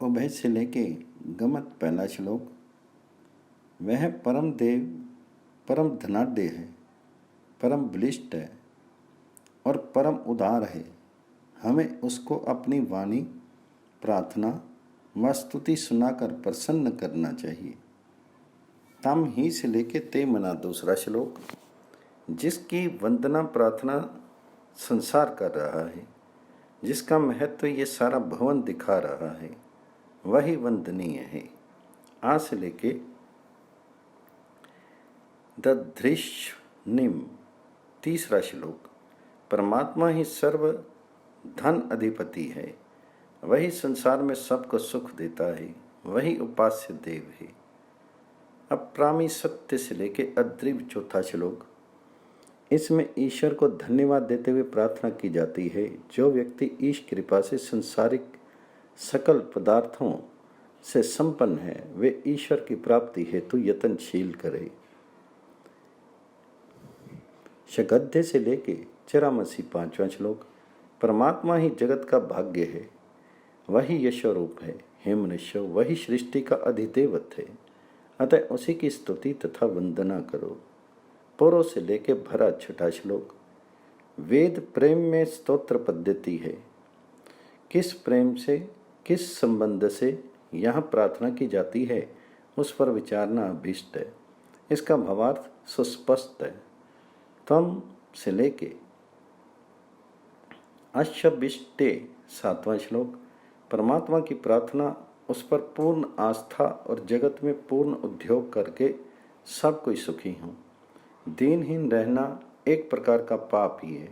उभय से लेके गमत पहला श्लोक। वह परम देव परम धनाढ्य है, परम बलिष्ठ है और परम उदार है। हमें उसको अपनी वाणी, प्रार्थना व स्तुति सुनाकर प्रसन्न करना चाहिए। तम ही से लेके ते मना दूसरा श्लोक। जिसकी वंदना प्रार्थना संसार कर रहा है, जिसका महत्व ये सारा भवन दिखा रहा है, वही वंदनीय है। आ से लेके दधृष्णिम तीसरा श्लोक। परमात्मा ही सर्व धन अधिपति है, वही संसार में सबको सुख देता है, वही उपास्य देव है। अप्रामी सत्य से लेके अद्रिव चौथा श्लोक। इसमें ईश्वर को धन्यवाद देते हुए प्रार्थना की जाती है। जो व्यक्ति ईश कृपा से संसारिक सकल पदार्थों से संपन्न है, वे ईश्वर की प्राप्ति हेतु यत्नशील करे। शगद्य से लेके चरामसी पांचवा श्लोक। परमात्मा ही जगत का भाग्य है, वही यशोरूप है। हे मनुष्य, वही सृष्टि का अधिदेवत है, अतः उसी की स्तुति तथा वंदना करो। पौरों से लेके भरा छठा श्लोक। वेद प्रेम में स्तोत्र पद्धति है। किस प्रेम से, किस संबंध से यहाँ प्रार्थना की जाती है, उस पर विचारना अभीष्ट है। इसका भावार्थ सुस्पष्ट है। तम से लेके अश्वबिष्टे सातवां श्लोक। परमात्मा की प्रार्थना, उस पर पूर्ण आस्था और जगत में पूर्ण उद्योग करके सब कोई सुखी हों। दीनहीन रहना एक प्रकार का पाप ही है,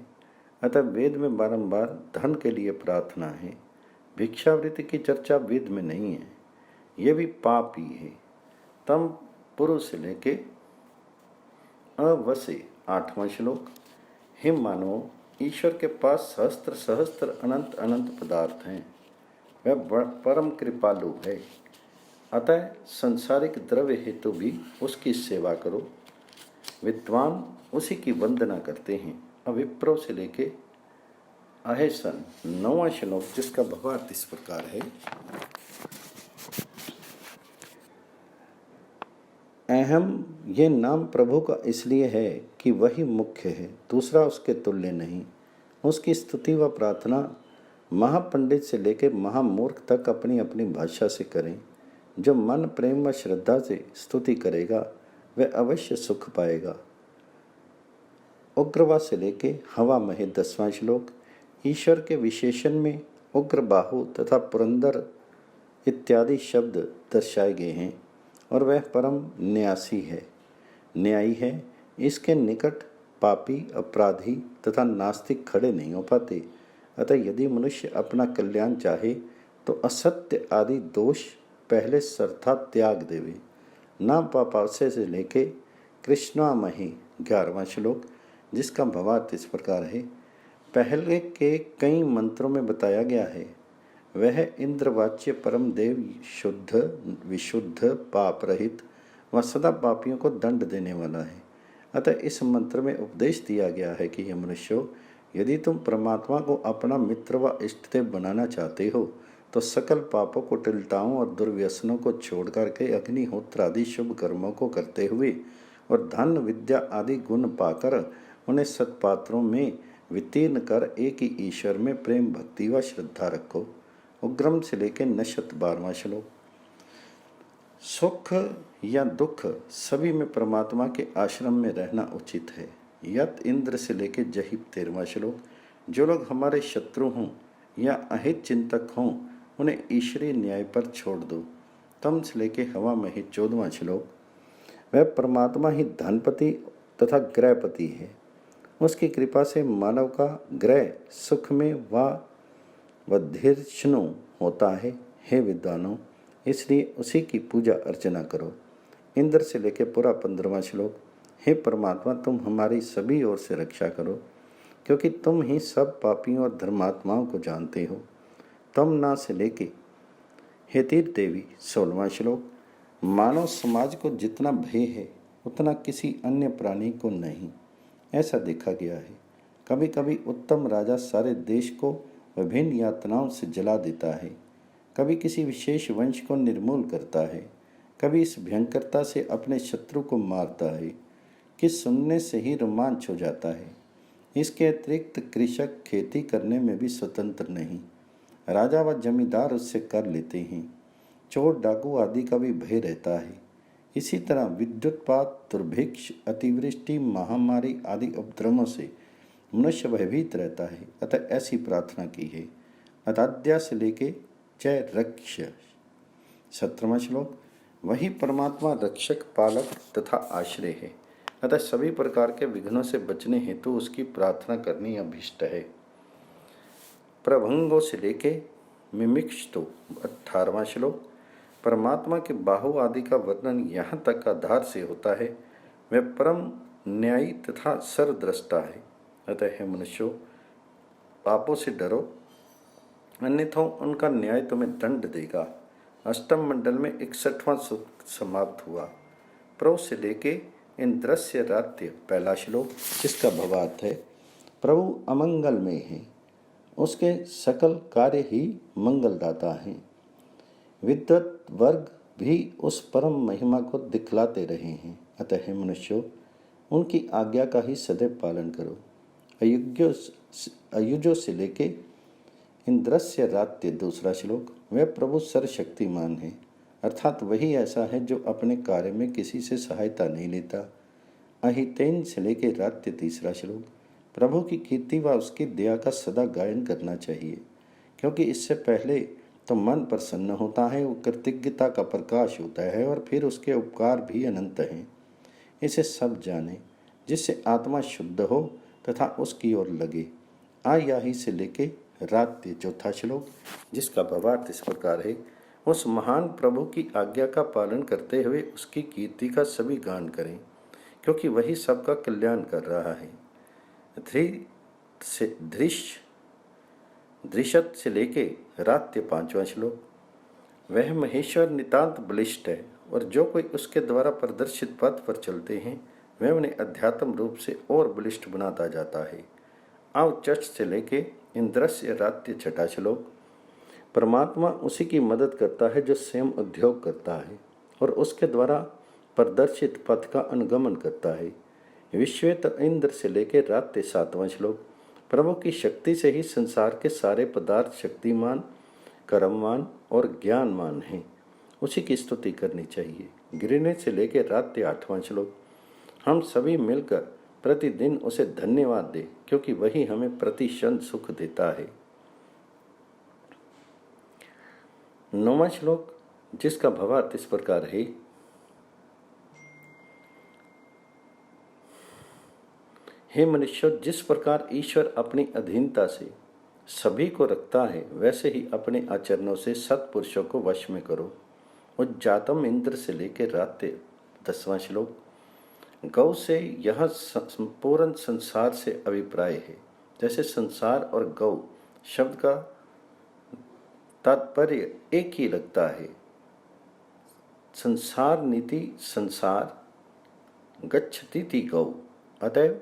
अतः वेद में बारंबार धन के लिए प्रार्थना है। भिक्षावृत्ति की चर्चा वेद में नहीं है, यह भी पाप ही है। तम पुरुष से लेके अवसे आठवां श्लोक। हे मानव, ईश्वर के पास सहस्त्र सहस्त्र अनंत अनंत पदार्थ हैं, वह परम कृपालु है, अतः संसारिक द्रव्य हेतु भी उसकी सेवा करो। विद्वान उसी की वंदना करते हैं। अविप्रो से लेके अहेसन नौवां श्लोक, जिसका भावार्थ इस प्रकार है। अहम ये नाम प्रभु का इसलिए है कि वही मुख्य है, दूसरा उसके तुल्य नहीं। उसकी स्तुति व प्रार्थना महापंडित से लेकर महामूर्ख तक अपनी अपनी भाषा से करें। जो मन प्रेम व श्रद्धा से स्तुति करेगा, वह अवश्य सुख पाएगा। उग्रवा से लेके हवा महे दसवां श्लोक। ईश्वर के विशेषण में उग्र बाहु तथा पुरंदर इत्यादि शब्द दर्शाए गए हैं और वह परम न्यासी है, न्यायी है। इसके निकट पापी, अपराधी तथा नास्तिक खड़े नहीं हो पाते। अतः यदि मनुष्य अपना कल्याण चाहे तो असत्य आदि दोष पहले सरथा त्याग देवे। नाम पापावशय से लेके कृष्णामही 11वां श्लोक, जिसका भावार्थ इस प्रकार है। पहले के कई मंत्रों में बताया गया है, वह इंद्रवाच्य परम देव शुद्ध, विशुद्ध, पाप रहित व सदा पापियों को दंड देने वाला है। अतः इस मंत्र में उपदेश दिया गया है कि हे मनुष्यों, यदि तुम परमात्मा को अपना मित्र व इष्टदेव बनाना चाहते हो तो सकल पापों, कुटिलताओं और दुर्व्यसनों को छोड़ करके अग्निहोत्र आदि शुभ कर्मों को करते हुए और धन विद्या आदि गुण पाकर उन्हें सत्पात्रों में वितीर्ण कर एक ही ईश्वर में प्रेम भक्ति व श्रद्धा रखो। उग्रम से लेकर नशत 12वां श्लोक। सुख या दुख सभी में परमात्मा के आश्रम में रहना उचित है। यत इंद्र से लेकर जहिब 13वां श्लोक। जो लोग हमारे शत्रु हों या अहित चिंतक हों, उन्हें ईश्वरीय न्याय पर छोड़ दो। तम से लेके हवा में ही 14वां श्लोक। वह परमात्मा ही धनपति तथा ग्रहपति है। उसकी कृपा से मानव का ग्रह सुख में वधीर्ष्णु होता है। हे विद्वानों, इसलिए उसी की पूजा अर्चना करो। इंद्र से लेके पूरा 15वां श्लोक। हे परमात्मा, तुम हमारी सभी ओर से रक्षा करो, क्योंकि तुम ही सब पापियों और धर्मात्माओं को जानते हो। तम ना से लेके हेतीर देवी 16वां श्लोक। मानव समाज को जितना भय है उतना किसी अन्य प्राणी को नहीं, ऐसा देखा गया है। कभी कभी उत्तम राजा सारे देश को विभिन्न यातनाओं से जला देता है, कभी किसी विशेष वंश को निर्मूल करता है, कभी इस भयंकरता से अपने शत्रु को मारता है कि सुनने से ही रोमांच हो जाता है। इसके अतिरिक्त कृषक खेती करने में भी स्वतंत्र नहीं, राजा व जमींदार उससे कर लेते हैं। चोर डाकू आदि का भी भय रहता है। इसी तरह विद्युत्पात, दुर्भिक्ष, अतिवृष्टि, महामारी आदि उपद्रवों से मनुष्य भयभीत रहता है। अतः ऐसी प्रार्थना की है, अदाद्या से लेके जय रक्ष। 17वां श्लोक। वही परमात्मा रक्षक, पालक तथा आश्रय है। अतः सभी प्रकार के विघ्नों से बचने हेतु उसकी प्रार्थना करनी अभिष्ट है। प्रभंगों से लेके मिमिक्षतो 18वां श्लोक। परमात्मा के बाहु आदि का वर्णन यहाँ तक आधार से होता है, वह परम न्यायी तथा सर्वद्रष्टा है। अतः है मनुष्यों, पापों से डरो, अन्यथा उनका न्याय तुम्हें दंड देगा। अष्टम मंडल में 61वां सूक्त समाप्त हुआ। प्रो से लेके इंद्रस्य रात्य पहला श्लोक, जिसका भावार्थ है प्रभु अमंगल में है, उसके सकल कार्य ही मंगलदाता हैं। विद्वत वर्ग भी उस परम महिमा को दिखलाते रहे हैं। अतः हे मनुष्यों, उनकी आज्ञा का ही सदैव पालन करो। अयुजो से लेके इंद्रस्य रात्य दूसरा श्लोक, वह प्रभु सर्वशक्तिमान है, अर्थात वही ऐसा है जो अपने कार्य में किसी से सहायता नहीं लेता। अहितेन से लेके रात्य तीसरा श्लोक, प्रभु की कीर्ति व उसकी दया का सदा गायन करना चाहिए, क्योंकि इससे पहले तो मन प्रसन्न होता है, वो कृतज्ञता का प्रकाश होता है और फिर उसके उपकार भी अनंत हैं। इसे सब जाने, जिससे आत्मा शुद्ध हो तथा उसकी ओर लगे। आयाही से लेके रात्य चौथा श्लोक, जिसका भावार्थ इस प्रकार है, उस महान प्रभु की आज्ञा का पालन करते हुए उसकी कीर्ति का सभी गान करें, क्योंकि वही सबका कल्याण कर रहा है। दृशत से लेके रात्य 5वां श्लोक, वह महेश्वर नितांत बलिष्ठ है और जो कोई उसके द्वारा प्रदर्शित पथ पर चलते हैं वह उन्हें अध्यात्म रूप से और बलिष्ठ बनाता जाता है। अवचट से लेके इंद्रस्य रात्य 6वां श्लोक, परमात्मा उसी की मदद करता है जो स्वयं उद्योग करता है और उसके द्वारा प्रदर्शित पथ का अनुगमन करता है। विश्वेत इंद्र से लेकर रात्य 7वां श्लोक, प्रभु की शक्ति से ही संसार के सारे पदार्थ शक्तिमान, कर्मवान और ज्ञानमान हैं, उसी की स्तुति करनी चाहिए। गिरने से लेकर रात्य 8वां श्लोक, हम सभी मिलकर प्रतिदिन उसे धन्यवाद दें, क्योंकि वही हमें प्रतिक्षण सुख देता है। 9वां श्लोक, जिसका भावार्थ इस प्रकार है, हे मनुष्य, जिस प्रकार ईश्वर अपनी अधीनता से सभी को रखता है, वैसे ही अपने आचरणों से सत्पुरुषों को वश में करो। उज्जातम इंद्र से लेकर रात्य 10वां श्लोक, गौ से यह संपूर्ण संसार से अभिप्राय है। जैसे संसार और गौ शब्द का तात्पर्य एक ही लगता है। संसार नीति संसार, गच्छतीति गौ, अतएव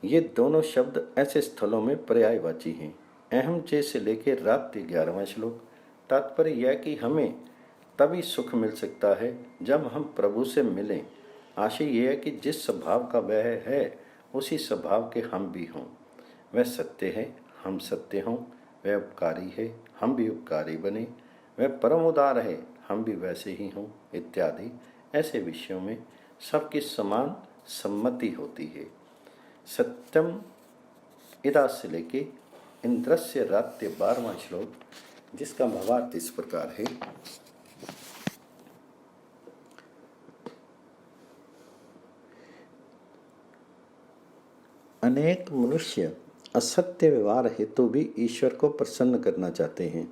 ये दोनों शब्द ऐसे स्थलों में पर्यायवाची हैं। अहम चे से लेकर रात्रि 11वां श्लोक, तात्पर्य यह कि हमें तभी सुख मिल सकता है जब हम प्रभु से मिलें। आशय यह है कि जिस स्वभाव का वह है उसी स्वभाव के हम भी हों। वह सत्य है, हम सत्य हों। वह उपकारी है, हम भी उपकारी बने। वह परम उदार है, हम भी वैसे ही हों, इत्यादि ऐसे विषयों में सबकी समान सम्मति होती है। सत्यम इदा से लेके इंद्रस्य रात्य 12वां श्लोक, जिसका भावार्थ इस प्रकार है, अनेक मनुष्य असत्य व्यवहार हेतु भी ईश्वर को प्रसन्न करना चाहते हैं,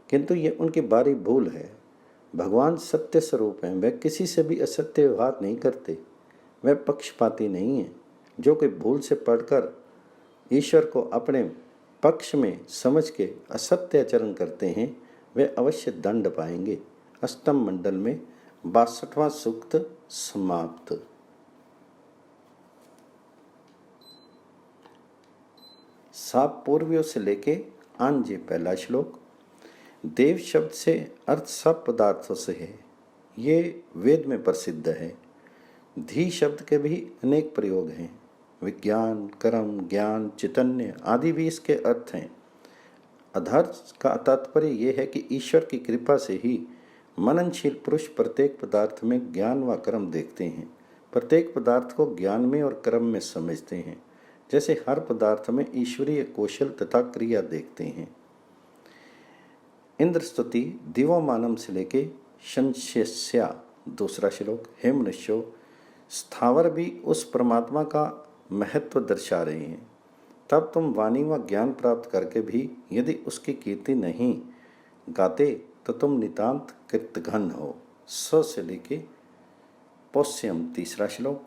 किंतु ये उनकी बारी भूल है। भगवान सत्य स्वरूप हैं, वह किसी से भी असत्य व्यवहार नहीं करते। वह पक्षपाती नहीं है। जो कोई भूल से पढ़कर ईश्वर को अपने पक्ष में समझ के असत्य आचरण करते हैं, वे अवश्य दंड पाएंगे। अष्टम मंडल में 62वां सूक्त समाप्त। साप पूर्वियों से लेके आंजे पहला श्लोक, देव शब्द से अर्थ सब पदार्थों से है, ये वेद में प्रसिद्ध है। धी शब्द के भी अनेक प्रयोग हैं। विज्ञान, कर्म, ज्ञान, चैतन्य आदि भी इसके अर्थ हैं। अधर्ष का तात्पर्य यह है कि ईश्वर की कृपा से ही मननशील पुरुष प्रत्येक पदार्थ में ज्ञान व कर्म देखते हैं, प्रत्येक पदार्थ को ज्ञान में और कर्म में समझते हैं, जैसे हर पदार्थ में ईश्वरीय कौशल तथा क्रिया देखते हैं। इंद्र स्तुति दिवोमानम से लेके शंशस्या दूसरा श्लोक, हे मनुष्यों, स्थावर भी उस परमात्मा का महत्व दर्शा रहे हैं। तब तुम वाणी व ज्ञान प्राप्त करके भी यदि उसकी कीर्ति नहीं गाते तो तुम नितांत कृतघ्न हो। स से लेके पौष्यम तीसरा श्लोक,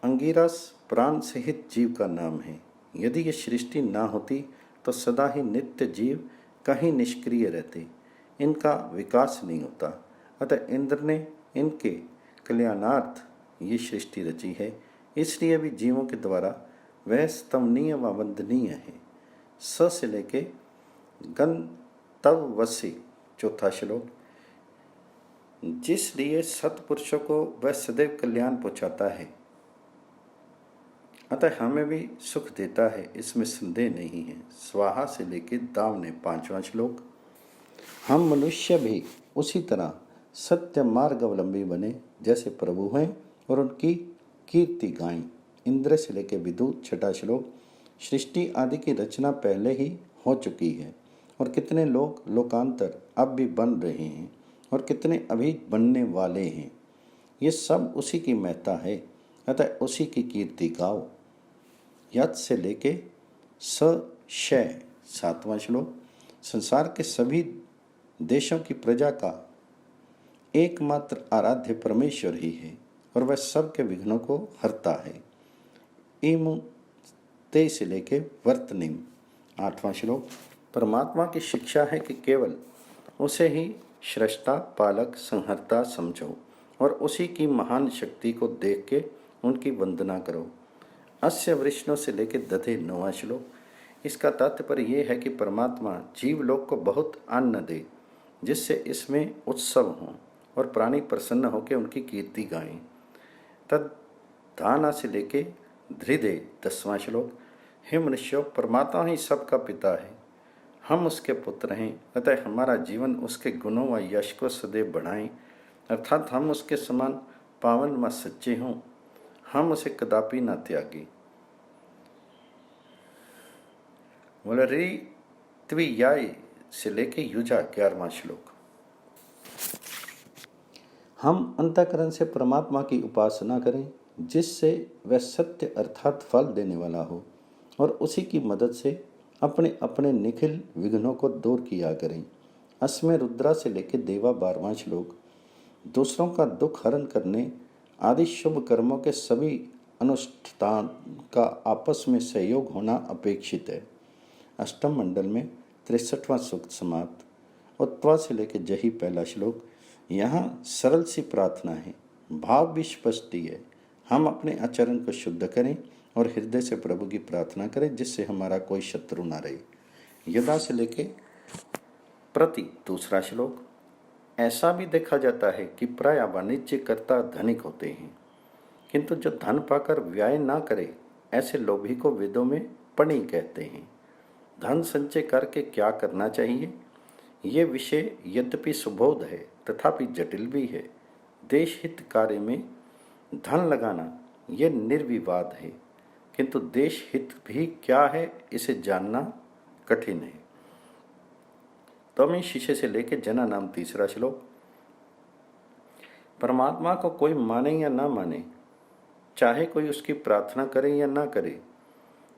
अंगिरस प्राण सहित जीव का नाम है। यदि ये सृष्टि ना होती तो सदा ही नित्य जीव कहीं निष्क्रिय रहते, इनका विकास नहीं होता। अतः इंद्र ने इनके कल्याणार्थ ये सृष्टि रची है, इसलिए भी जीवों के द्वारा वह स्तवनीय व वंदनीय है। स से लेके गंतव्यवसी चौथा श्लोक, जिसलिए सत्पुरुषों को वह सदैव कल्याण पहुँचाता है, अतः हमें भी सुख देता है, इसमें संदेह नहीं है। स्वाहा से लेके दावने पांचवा श्लोक, हम मनुष्य भी उसी तरह सत्य मार्ग अवलंबी बने जैसे प्रभु हैं और उनकी कीर्ति गाएं। इंद्र से लेके विद्युत छठा श्लोक, सृष्टि आदि की रचना पहले ही हो चुकी है और कितने लोग लोकांतर अब भी बन रहे हैं और कितने अभी बनने वाले हैं। ये सब उसी की महत्ता है, अतः उसी की कीर्ति गाओ। यत् से लेके स शय सातवां श्लोक, संसार के सभी देशों की प्रजा का एकमात्र आराध्य परमेश्वर ही है और वह सब के विघ्नों को हरता है। इमु ते से लेके वर्तनिम आठवां श्लोक, परमात्मा की शिक्षा है कि केवल उसे ही सृष्टा, पालक, संहर्ता समझो और उसी की महान शक्ति को देख के उनकी वंदना करो। अस्य वृष्णु से लेके दधे नौवां श्लोक, इसका तात्पर्य यह है कि परमात्मा जीवलोक को बहुत अन्न दे जिससे इसमें उत्सव हो और प्राणी प्रसन्न होकर उनकी कीर्ति गाएं। तद धाना से लेके धृदे 10वां श्लोक, हे मनुष्यों, परमात्मा ही सबका पिता है, हम उसके पुत्र हैं, अतः हमारा जीवन उसके गुणों व यश को सदैव बढ़ाएं, अर्थात हम उसके समान पावन व सच्चे हों, हम उसे कदापि न त्यागें। वलरी त्वियाय से लेके युजा 11वां श्लोक, हम अंतःकरण से परमात्मा की उपासना करें जिससे वह सत्य अर्थात फल देने वाला हो और उसी की मदद से अपने अपने निखिल विघ्नों को दूर किया करें। अस्मे रुद्रा से लेकर देवा 12वां श्लोक, दूसरों का दुख हरण करने आदि शुभ कर्मों के सभी अनुष्ठान का आपस में सहयोग होना अपेक्षित है। अष्टम मंडल में 63वां सूक्त समाप्त। उत्वा से लेकर जही पहला श्लोक, यहाँ सरल सी प्रार्थना है, भाव भी स्पष्ट है, हम अपने आचरण को शुद्ध करें और हृदय से प्रभु की प्रार्थना करें जिससे हमारा कोई शत्रु ना रहे। यदा से लेके प्रति दूसरा श्लोक, ऐसा भी देखा जाता है कि प्राय वाणिज्य करता धनिक होते हैं, किंतु जो धन पाकर व्यय ना करे ऐसे लोभी को वेदों में पणि कहते हैं। धन संचय करके क्या करना चाहिए, ये विषय यद्यपि सुबोध है तथापि जटिल भी है। देश हित कार्य में धन लगाना ये निर्विवाद है, किंतु देश हित भी क्या है इसे जानना कठिन है। तमी शीशे से लेकर जना नाम 3रा श्लोक, परमात्मा को कोई माने या ना माने, चाहे कोई उसकी प्रार्थना करे या ना करे,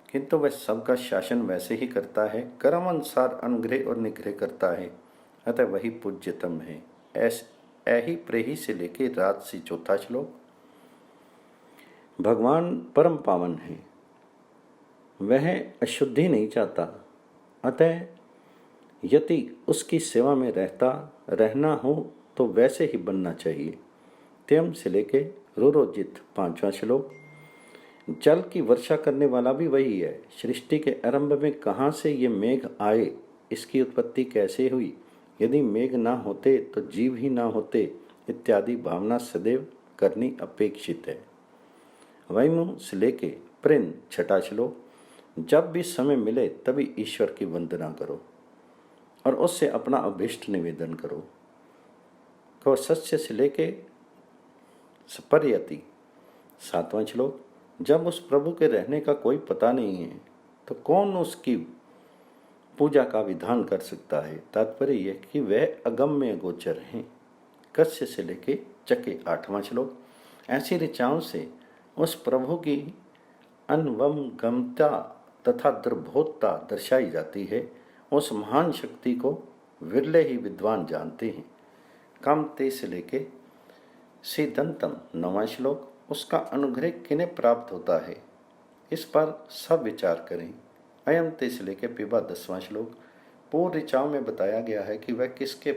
किंतु वह सबका शासन वैसे ही करता है, कर्म अनुसार अनुग्रह और निग्रह करता है, अतः वही पूज्यतम है। ऐही प्रेही से लेके रात सी 4था श्लोक, भगवान परम पावन है, वह अशुद्धि नहीं चाहता, अतः यदि उसकी सेवा में रहना हो तो वैसे ही बनना चाहिए। त्यम से लेके रुरोजित 5वां श्लोक, जल की वर्षा करने वाला भी वही है। सृष्टि के आरंभ में कहाँ से ये मेघ आए, इसकी उत्पत्ति कैसे हुई यदि मेघ ना होते तो जीव ही ना होते इत्यादि भावना सदैव करनी अपेक्षित है। वैमु से लेके प्रिन छठा श्लोक। जब भी समय मिले तभी ईश्वर की वंदना करो और उससे अपना अभिष्ट निवेदन करो। तो सत्य से लेके सपर्यति सातवां श्लोक। जब उस प्रभु के रहने का कोई पता नहीं है तो कौन उसकी पूजा का विधान कर सकता है। तात्पर्य यह कि वह अगम्य गोचर हैं। कस्य से लेके चके आठवां श्लोक। ऐसी ऋचाओं से उस प्रभु की अनवमगमता तथा दुर्बोधता दर्शाई जाती है। उस महान शक्ति को विरले ही विद्वान जानते हैं। कामते से लेके सीदंतम नवां श्लोक। उसका अनुग्रह किन्हें प्राप्त होता है, इस पर सब विचार करें। अयम ते से लेके पिबा 10वां श्लोक। पूर्व ऋचाओं में बताया गया है कि वह किसके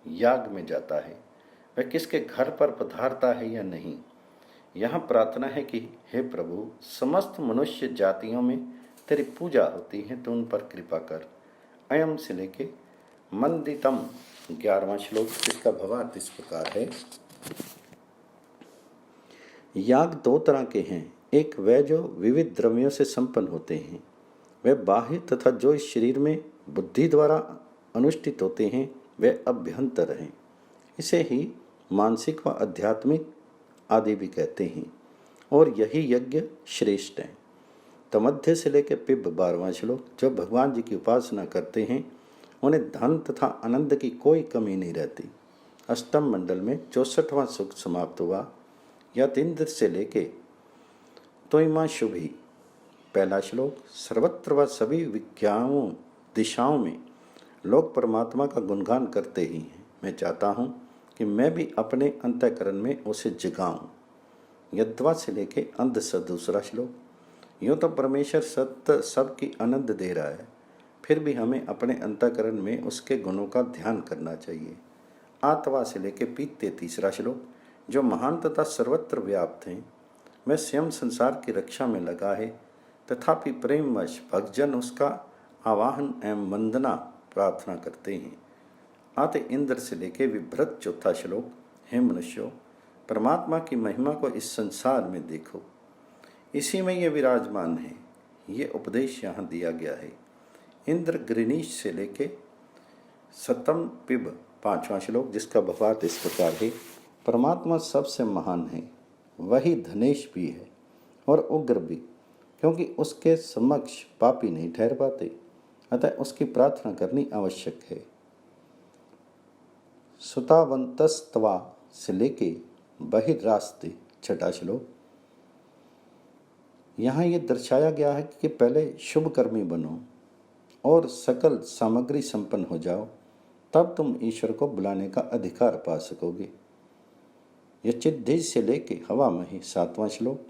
याग में जाता है, वह किसके घर पर पधारता है या नहीं। यहाँ प्रार्थना है कि हे प्रभु, समस्त मनुष्य जातियों में तेरी पूजा होती है तो उन पर कृपा कर। अयम से लेके मंदितम 11वां श्लोक, जिसका भावार्थ इस प्रकार है। याग दो तरह के हैं, एक वह जो विविध द्रव्यों से संपन्न होते हैं, वे बाह्य, तथा जो इस शरीर में बुद्धि द्वारा अनुष्ठित होते हैं वे अभ्यंतर हैं। इसे ही मानसिक व आध्यात्मिक आदि भी कहते हैं और यही यज्ञ श्रेष्ठ है। तमध्य से लेकर पिब 12वां श्लोक। जो भगवान जी की उपासना करते हैं उन्हें धन तथा आनंद की कोई कमी नहीं रहती। अष्टम मंडल में 64वां सुख समाप्त हुआ। यतीन्द्र से लेके तोयमा शुभी पहला श्लोक। सर्वत्र व सभी विज्ञानों दिशाओं में लोग परमात्मा का गुणगान करते ही हैं। मैं चाहता हूँ कि मैं भी अपने अंतःकरण में उसे जगाऊं। यद्वा से लेके अंध से दूसरा श्लोक। यूँ तो परमेश्वर सत्य सबकी आनंद दे रहा है, फिर भी हमें अपने अंतःकरण में उसके गुणों का ध्यान करना चाहिए। आत्वा से लेके पीते तीसरा श्लोक। जो महान तथा सर्वत्र व्याप्त हैं, वह स्वयं संसार की रक्षा में लगा है, तथापि प्रेमवश भक्तजन उसका आवाहन एवं वंदना प्रार्थना करते हैं। आते इंद्र से लेके विभ्रत चौथा श्लोक। हे मनुष्यों, परमात्मा की महिमा को इस संसार में देखो, इसी में ये विराजमान है। ये उपदेश यहाँ दिया गया है। इंद्र ग्रीनीश से लेके सतम पिब 5वां श्लोक, जिसका भावार्थ इस प्रकार है। परमात्मा सबसे महान है, वही धनेश भी है और उग्र भी, क्योंकि उसके समक्ष पापी नहीं ठहर पाते, अतः उसकी प्रार्थना करनी आवश्यक है। सुतावंतस्तवा से लेके बहिर्रास्ते छठा श्लोक। यहाँ ये दर्शाया गया है कि पहले शुभ कर्मी बनो और सकल सामग्री संपन्न हो जाओ, तब तुम ईश्वर को बुलाने का अधिकार पा सकोगे। यह चिद्धिज से लेके हवा मही 7वां श्लोक।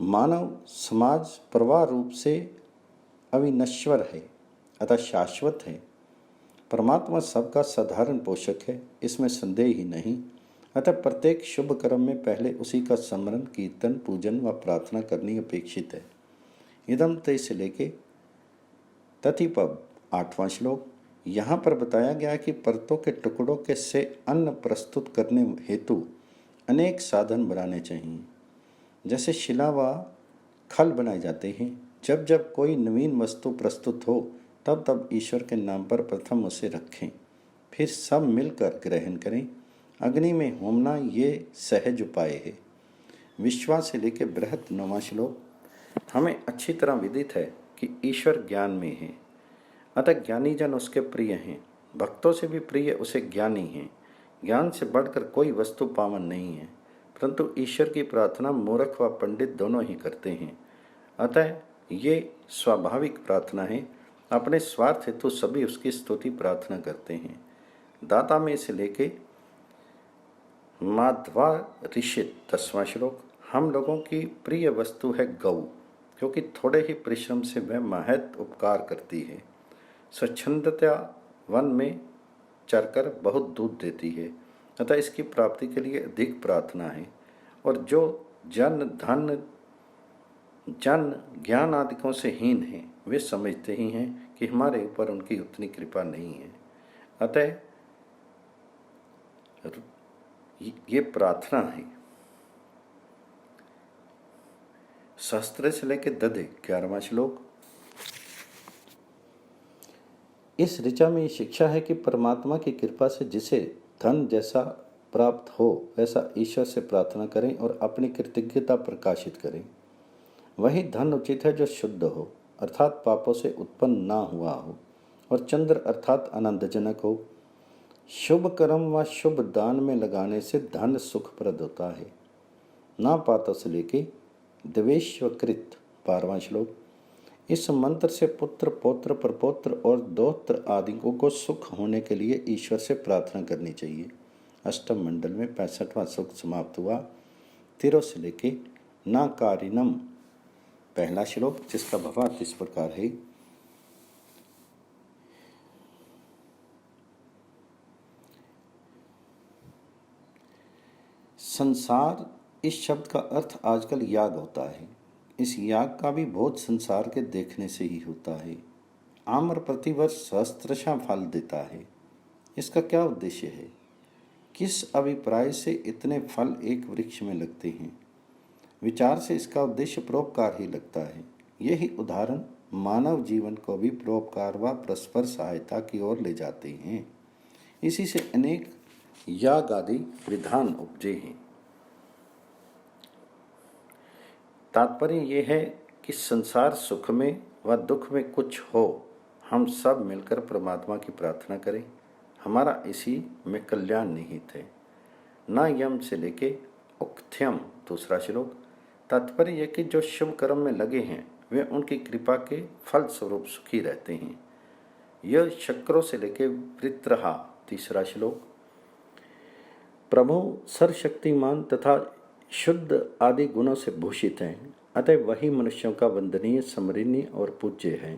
मानव समाज प्रवाह रूप से अविनश्वर है अतः शाश्वत है। परमात्मा सबका साधारण पोषक है, इसमें संदेह ही नहीं। अतः प्रत्येक शुभ कर्म में पहले उसी का स्मरण, कीर्तन, पूजन व प्रार्थना करनी अपेक्षित है। इदम ते से लेके ततिपब 8वां श्लोक। यहाँ पर बताया गया कि परतों के टुकड़ों के से अन्न प्रस्तुत करने हेतु अनेक साधन बनाने चाहिए। जैसे शिला व खल बनाए जाते हैं। जब जब कोई नवीन वस्तु प्रस्तुत हो तब तब ईश्वर के नाम पर प्रथम उसे रखें, फिर सब मिलकर ग्रहण करें। अग्नि में होमना ये सहज उपाय है। विश्वास से लेकर बृहत 9वां श्लोक। हमें अच्छी तरह विदित है कि ईश्वर ज्ञान में है, अतः ज्ञानी जन उसके प्रिय हैं। भक्तों से भी प्रिय उसे ज्ञानी हैं। ज्ञान से बढ़कर कोई वस्तु पावन नहीं है, परंतु ईश्वर की प्रार्थना मूर्ख व पंडित दोनों ही करते हैं। अतः ये स्वाभाविक प्रार्थना है। अपने स्वार्थ हेतु सभी उसकी स्तुति प्रार्थना करते हैं। दाता में से लेके माधवा ऋषित 10वां श्लोक। हम लोगों की प्रिय वस्तु है गौ, क्योंकि थोड़े ही परिश्रम से वह महत उपकार करती है। स्वच्छंदता वन में चरकर बहुत दूध देती है, अतः इसकी प्राप्ति के लिए अधिक प्रार्थना है। और जो जन धन जन ज्ञान आदिकों से हीन हैं, वे समझते ही हैं कि हमारे ऊपर उनकी उतनी कृपा नहीं है। अतः ये प्रार्थना है। शास्त्र से लेकर दधे 11वां श्लोक। इस ऋचा में ये शिक्षा है कि परमात्मा की कृपा से जिसे धन जैसा प्राप्त हो वैसा ईश्वर से प्रार्थना करें और अपनी कृतज्ञता प्रकाशित करें। वही धन उचित है जो शुद्ध हो, अर्थात पापों से उत्पन्न ना हुआ हो, और चंद्र अर्थात आनंदजनक हो। शुभ कर्म व शुभ दान में लगाने से धन सुखप्रद होता है। ना पातों से लेके द्वेष्वकृत 12वां श्लोक। इस मंत्र से पुत्र पौत्र प्रपौत्र और दौत्र आदि को सुख होने के लिए ईश्वर से प्रार्थना करनी चाहिए। अष्टम मंडल में 65वां श्लोक समाप्त हुआ। तिरो से लेके नाकारिणम 1 श्लोक, जिसका भावार्थ इस प्रकार है। संसार इस शब्द का अर्थ आजकल याग होता है। इस याग का भी बोध संसार के देखने से ही होता है। आम्र प्रतिवर्ष सहस्त्रशः फल देता है। इसका क्या उद्देश्य है? किस अभिप्राय से इतने फल एक वृक्ष में लगते हैं? विचार से इसका उद्देश्य परोपकार ही लगता है। यही उदाहरण मानव जीवन को भी परोपकार व परस्पर सहायता की ओर ले जाते हैं। इसी से अनेक याग आदि विधान उपजे हैं। तात्पर्य यह है कि संसार सुख में व दुख में कुछ हो, हम सब मिलकर परमात्मा की प्रार्थना करें। हमारा इसी में कल्याण निहित है। न यम से लेके उक्थ्यम 2 श्लोक। तात्पर्य यह कि जो शुभ कर्म में लगे हैं वे उनकी कृपा के फल स्वरूप सुखी रहते हैं। यह शक्रों से लेके वृत्रहा 3 श्लोक। प्रभु सर्वशक्तिमान तथा शुद्ध आदि गुणों से भूषित हैं, अतः वही मनुष्यों का वंदनीय, स्मरणीय और पूज्य है।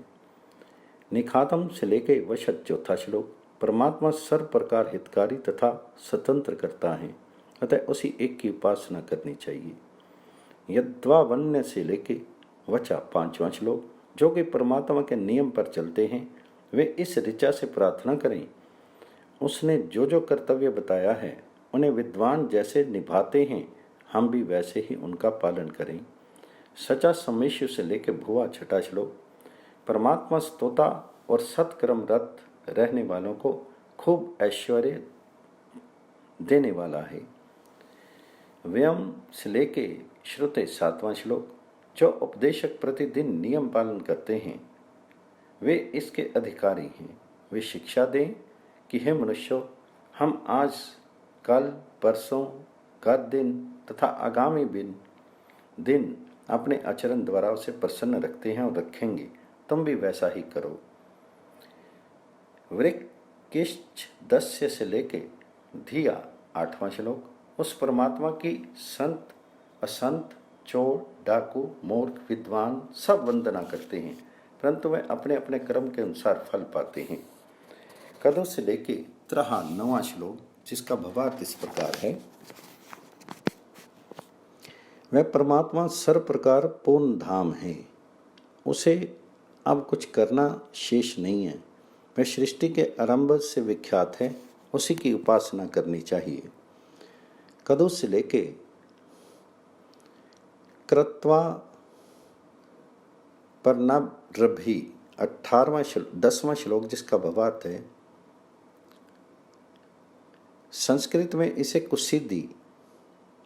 निखातम से लेके वशत 4 श्लोक। परमात्मा सर्व प्रकार हितकारी तथा स्वतंत्र करता है, अतः उसी एक की उपासना करनी चाहिए। यद्वावन्य से लेके वचा 5वां श्लोक। जो कि परमात्मा के नियम पर चलते हैं वे इस ऋचा से प्रार्थना करें। उसने जो जो कर्तव्य बताया है उन्हें विद्वान जैसे निभाते हैं, हम भी वैसे ही उनका पालन करें। सचा समेशु से लेकर भुआ 6 श्लोक। परमात्मा स्तोता और सत्कर्मरत रहने वालों को खूब ऐश्वर्य देने वाला है। व्यम से लेके श्रुते 7वां श्लोक। जो उपदेशक प्रतिदिन नियम पालन करते हैं वे इसके अधिकारी हैं। वे शिक्षा दें कि हे मनुष्यों, हम आज कल परसों का दिन तथा आगामी दिन अपने आचरण द्वारा उसे प्रसन्न रखते हैं और रखेंगे। तुम भी वैसा ही करो। वृक्किश्च 10 से लेके धिया 8वां श्लोक। उस परमात्मा की संत असंत चोर डाकू मूर्ख विद्वान सब वंदना करते हैं, परंतु वे अपने अपने कर्म के अनुसार फल पाते हैं। कदों से लेके 9वां श्लोक, जिसका भावार्थ इस प्रकार है। वह परमात्मा सर्व प्रकार पूर्ण धाम है, उसे अब कुछ करना शेष नहीं है। वह सृष्टि के आरंभ से विख्यात है, उसी की उपासना करनी चाहिए। कदों से लेके कृत्वा पर नभ्रभि 10वां श्लोक, जिसका भावार्थ है। संस्कृत में इसे कुसिद्धि,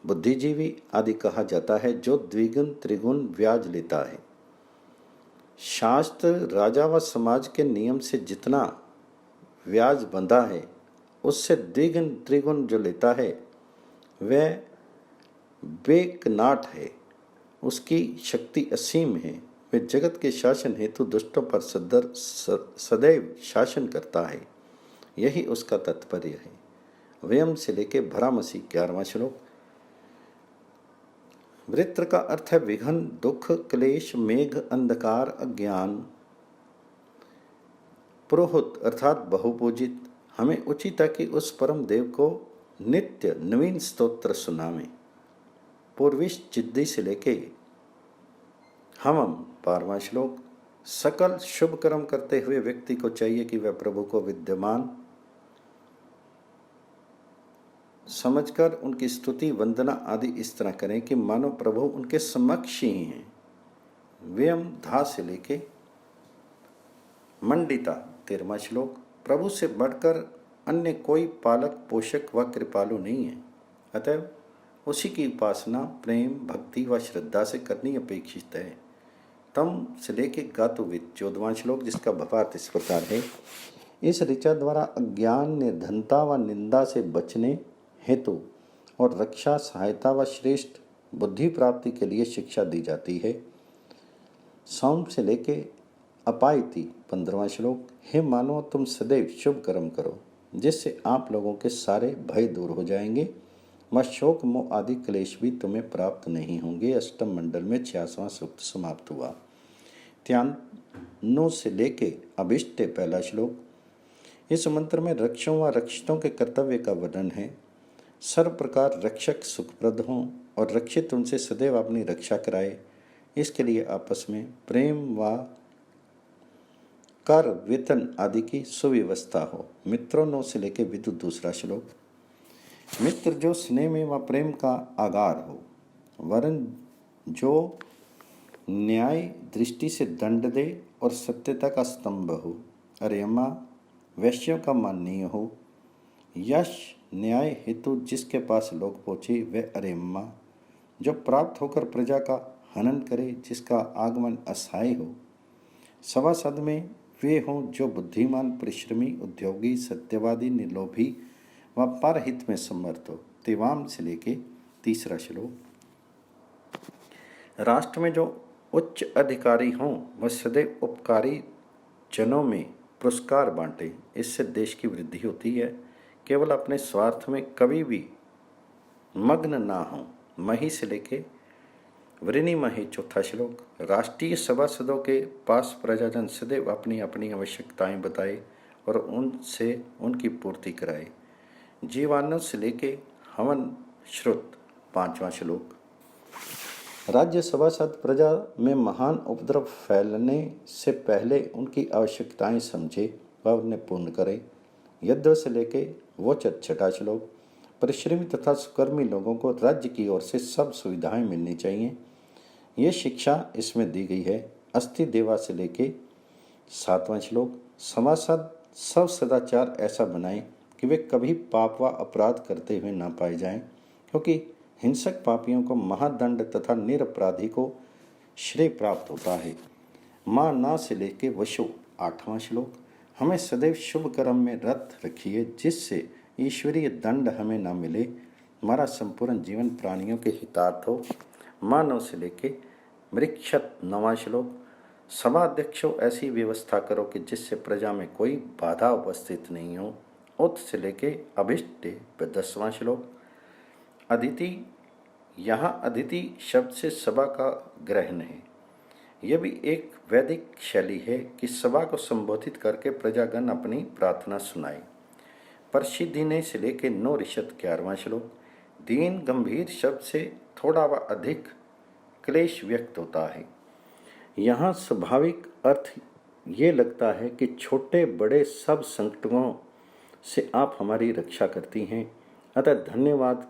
बुद्धिजीवी आदि कहा जाता है, जो द्विगुण त्रिगुण ब्याज लेता है। शास्त्र राजा व समाज के नियम से जितना ब्याज बंधा है उससे द्विगुण त्रिगुण जो लेता है वह बेकनाट है। उसकी शक्ति असीम है। वह जगत के शासन हेतु दुष्टों पर सदैव शासन करता है। यही उसका तात्पर्य है। व्यम से लेके भरामसी 11वां श्लोक। वृत्र का अर्थ है विघन, दुख, क्लेश, मेघ, अंधकार, अज्ञान। पुरोहित अर्थात बहुपूजित। हमें उचित है कि उस परम देव को नित्य नवीन स्तोत्र सुनावें। पूर्विश जिद्दी से लेके हमम 12वां श्लोक। सकल शुभ कर्म करते हुए व्यक्ति को चाहिए कि वह प्रभु को विद्यमान समझकर उनकी स्तुति वंदना आदि इस तरह करें कि मानो प्रभु उनके समक्ष ही हैं। व्यम धा से लेके मंडिता 13वां श्लोक। प्रभु से बढ़कर अन्य कोई पालक पोषक व कृपालु नहीं है, अतः उसी की उपासना प्रेम भक्ति व श्रद्धा से करनी अपेक्षित है। तम से लेके गातुविद 14वां श्लोक, जिसका भावार्थ इस प्रकार है। इस ऋचा द्वारा अज्ञान निर्धनता व निंदा से बचने हेतु और रक्षा सहायता व श्रेष्ठ बुद्धि प्राप्ति के लिए शिक्षा दी जाती है। सौम से लेके अपायति 15वां श्लोक। हे मानव, तुम सदैव शुभ कर्म करो, जिससे आप लोगों के सारे भय दूर हो जाएंगे व शोक मोह आदि क्लेश भी तुम्हें प्राप्त नहीं होंगे। अष्टम मंडल में 66वां सूक्त समाप्त हुआ। त्यानो से लेके अभिष्टे 1 श्लोक। इस मंत्र में रक्षों व रक्षितों के कर्तव्य का वर्णन है। सर्व प्रकार रक्षक सुखप्रद हों और रक्षित उनसे सदैव अपनी रक्षा कराए, इसके लिए आपस में प्रेम व कर वेतन आदि की सुव्यवस्था हो। मित्रों 9 से लेके विद्युत 2 श्लोक। मित्र जो स्नेह में व प्रेम का आगार हो, वरन जो न्याय दृष्टि से दंड दे और सत्यता का स्तंभ हो। अरेमा वैश्यों का माननीय हो। यश न्याय हेतु जिसके पास लोग पहुँचे वह अरेम्मा। जो प्राप्त होकर प्रजा का हनन करे, जिसका आगमन अस्थायी हो। सभासद में वे हों जो बुद्धिमान परिश्रमी उद्योगी सत्यवादी निर्लोभी व परहित में समर्थ हो। तेवाम से लेके 3 श्लोक। राष्ट्र में जो उच्च अधिकारी हों वह सदैव उपकारी जनों में पुरस्कार बांटे, इससे देश की वृद्धि होती है। केवल अपने स्वार्थ में कभी भी मग्न ना हो। मही से लेके वृणी मही 4 श्लोक। राष्ट्रीय सभासदों के पास प्रजाजन सदैव अपनी अपनी आवश्यकताएं बताए और उनसे उनकी पूर्ति कराए। जीवानंद से लेके हवन श्रुत 5वां श्लोक। राज्य सभासद प्रजा में महान उपद्रव फैलने से पहले उनकी आवश्यकताएं समझे व उन्हें पूर्ण करे। यद्व से लेके वोचत 6 श्लोक। परिश्रमी तथा सुकर्मी लोगों को राज्य की ओर से सब सुविधाएं मिलनी चाहिए, ये शिक्षा इसमें दी गई है। अस्ति देवा से लेके 7वां श्लोक। सभासद सब सदाचार ऐसा बनाएं कि वे कभी पाप व अपराध करते हुए न पाए जाएं, क्योंकि हिंसक पापियों को महादंड तथा निरपराधी को श्रेय प्राप्त होता है। माँ ना से लेके वशो 8वां श्लोक। हमें सदैव शुभ कर्म में रत रखिए, जिससे ईश्वरीय दंड हमें न मिले। हमारा संपूर्ण जीवन प्राणियों के हितार्थ हो। मानव से लेके मृक्षत 9वां श्लोक। सभाध्यक्षों ऐसी व्यवस्था करो कि जिससे प्रजा में कोई बाधा उपस्थित नहीं हो। उत से लेके अभिष्टे 10वां श्लोक। अदिति, यहाँ अदिति शब्द से सभा का ग्रहण है। यह भी एक वैदिक शैली है कि सभा को संबोधित करके प्रजागण अपनी प्रार्थना सुनाए। परशिदिने से लेके 9 ऋषत 11वां श्लोक। दीन गंभीर शब्द से थोड़ा व अधिक क्लेश व्यक्त होता है। यहाँ स्वाभाविक अर्थ ये लगता है कि छोटे बड़े सब संकटों से आप हमारी रक्षा करती हैं, अतः धन्यवाद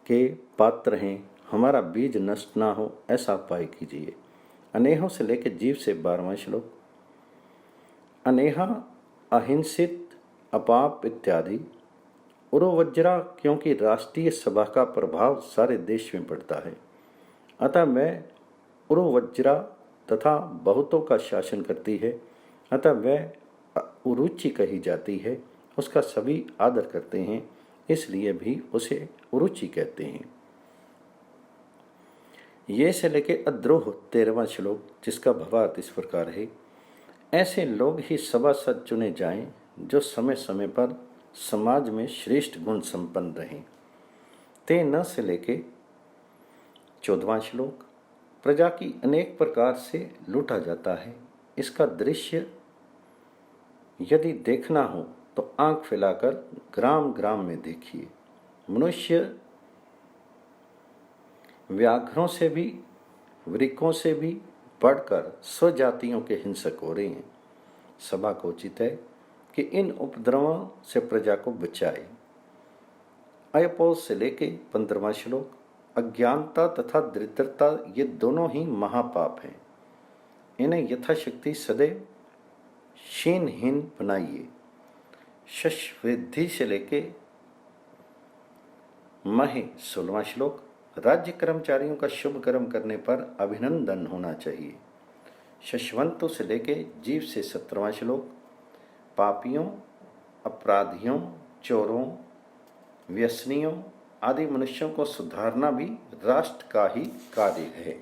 के पात्र हैं। हमारा बीज नष्ट ना हो, ऐसा उपाय कीजिए। अनेहों से लेकर जीव से 12वां श्लोक। अनेहा अहिंसित अपाप इत्यादि। उरोवज्रा, क्योंकि राष्ट्रीय सभा का प्रभाव सारे देश में पड़ता है, अतः मैं उरोवज्रा तथा बहुतों का शासन करती है, अतः वह उरुचि कही जाती है। उसका सभी आदर करते हैं, इसलिए भी उसे उरुचि कहते हैं। ये से लेके अद्रोह 13वां श्लोक, जिसका भावार्थ इस प्रकार है। ऐसे लोग ही सभासद चुने जाएं जो समय समय पर समाज में श्रेष्ठ गुण संपन्न रहें। ते न से लेके 14वां श्लोक। प्रजा की अनेक प्रकार से लूटा जाता है, इसका दृश्य यदि देखना हो तो आंख फैलाकर ग्राम ग्राम में देखिए। मनुष्य व्याघ्रों से भी, वृकों से भी बढ़कर स्वजातियों के हिंसक हो रहे हैं। सभा को उचित है कि इन उपद्रवों से प्रजा को बचाए। अयपोज से लेके 15वां श्लोक। अज्ञानता तथा दरिद्रता ये दोनों ही महापाप हैं। इन्हें यथाशक्ति सदैव क्षीणहीन बनाइए। शशवृद्धि से लेके महे 16वां श्लोक। राज्य कर्मचारियों का शुभ कर्म करने पर अभिनंदन होना चाहिए। शशवंतु से लेके जीव से 17वां श्लोक। पापियों, अपराधियों, चोरों, व्यसनियों आदि मनुष्यों को सुधारना भी राष्ट्र का ही कार्य है।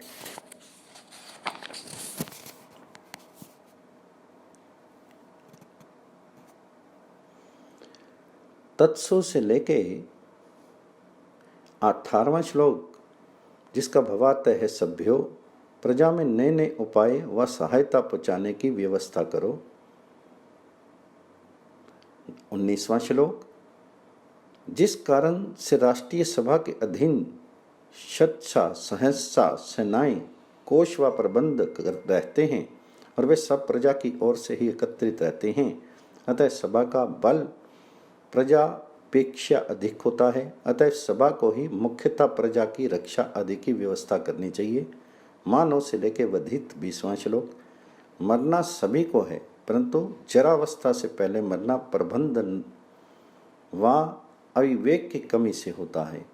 तत्सु से लेके 18वां श्लोक, जिसका भावार्थ है सभ्यो, प्रजा में नए नए उपाय व सहायता पहुंचाने की व्यवस्था करो। 19वां श्लोक, जिस कारण से राष्ट्रीय सभा के अधीन शतसा सहसा सेनाएं कोष व प्रबंध रहते हैं और वे सब प्रजा की ओर से ही एकत्रित रहते हैं, अतः सभा का बल प्रजा अपेक्षा अधिक होता है। अतः सभा को ही मुख्यतः प्रजा की रक्षा आदि की व्यवस्था करनी चाहिए। मानव से लेकर वधित 20वां श्लोक। मरना सभी को है, परंतु जरावस्था से पहले मरना प्रबंधन व अविवेक की कमी से होता है।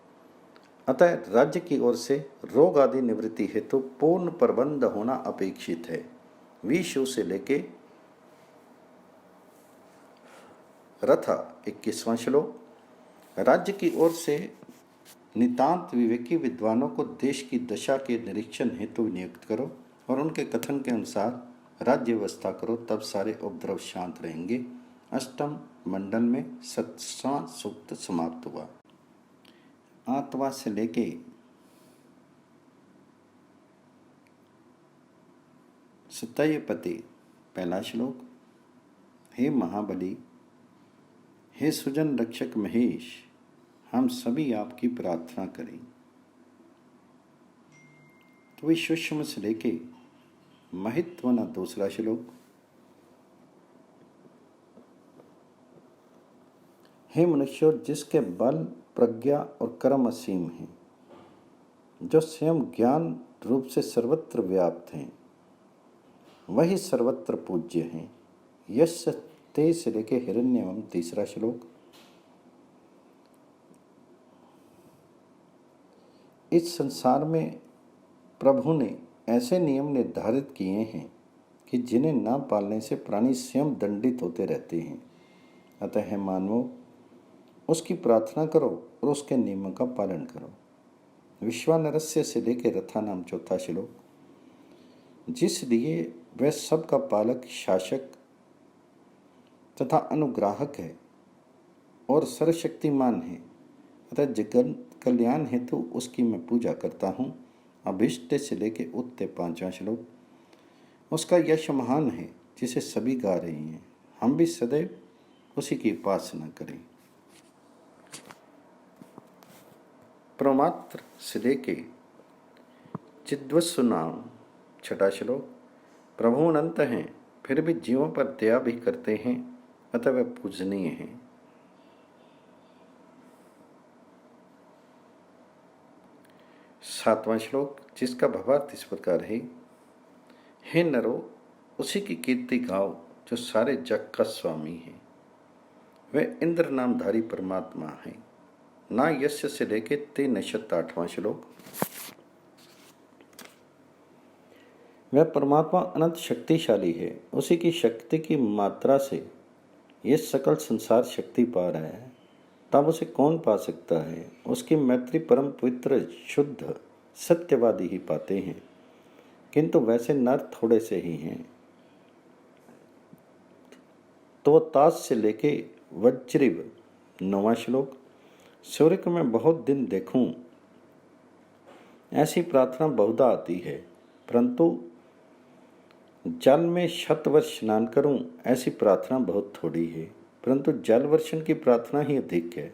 अतः राज्य की ओर से रोग आदि निवृत्ति हेतु पूर्ण प्रबंध होना अपेक्षित है। विषु से लेके रथ 21वां श्लोक। राज्य की ओर से नितांत विवेकी विद्वानों को देश की दशा के निरीक्षण हेतु नियुक्त करो और उनके कथन के अनुसार राज्य व्यवस्था करो, तब सारे उपद्रव शांत रहेंगे। अष्टम मंडल में 7वां सूक्त समाप्त हुआ। 8वां से लेके 27 पहला श्लोक। हे महाबली, हे सुजन रक्षक महेश, हम सभी आपकी प्रार्थना करें। तो सूक्ष्म से लेके महित्वना 2रा श्लोक। हे मनुष्यों, जिसके बल प्रज्ञा और कर्म असीम हैं, जो स्वयं ज्ञान रूप से सर्वत्र व्याप्त हैं, वही सर्वत्र पूज्य हैं। यश ते से लेके हिरण्यवम 3रा श्लोक। इस संसार में प्रभु ने ऐसे नियम निर्धारित किए हैं कि जिन्हें ना पालने से प्राणी स्वयं दंडित होते रहते हैं। अतः है मानवों, उसकी प्रार्थना करो और उसके नियमों का पालन करो। विश्वानरस्य से लेकर रथा नाम 4था श्लोक। जिसलिए वह सबका पालक, शासक तथा अनुग्राहक है और सर्वशक्तिमान है, अतः जगत कल्याण हेतु उसकी मैं पूजा करता हूँ। अभिष्ट से लेकर उत्ते 5वां श्लोक। उसका यश महान है जिसे सभी गा रहे हैं, हम भी सदैव उसी की उपासना करें। प्रमात्र से लेके चिद्वस्सु नाम 6ठा श्लोक। प्रभु अनंत हैं, फिर भी जीवों पर दया भी करते हैं, अतः वे पूजनीय हैं। 7वां श्लोक, जिसका भावार्थ इस प्रकार है। हे नरो, उसी की कीर्ति गाओ जो सारे जग का स्वामी है। वह इंद्र नामधारी परमात्मा है। ना यस्य से लेके 8वां श्लोक। वह परमात्मा अनंत शक्तिशाली है। उसी की शक्ति की मात्रा से यह सकल संसार शक्ति पा रहा है, तब उसे कौन पा सकता है। उसकी मैत्री परम पवित्र शुद्ध सत्यवादी ही पाते हैं, किंतु वैसे नर थोड़े से ही हैं। तो ताज से लेके वज्रिव 9वां श्लोक। सूर्य को मैं बहुत दिन देखूं, ऐसी प्रार्थना बहुधा आती है, परंतु जल में 100 वर्ष स्नान करूं, ऐसी प्रार्थना बहुत थोड़ी है। परंतु जल वर्षण की प्रार्थना ही अधिक है।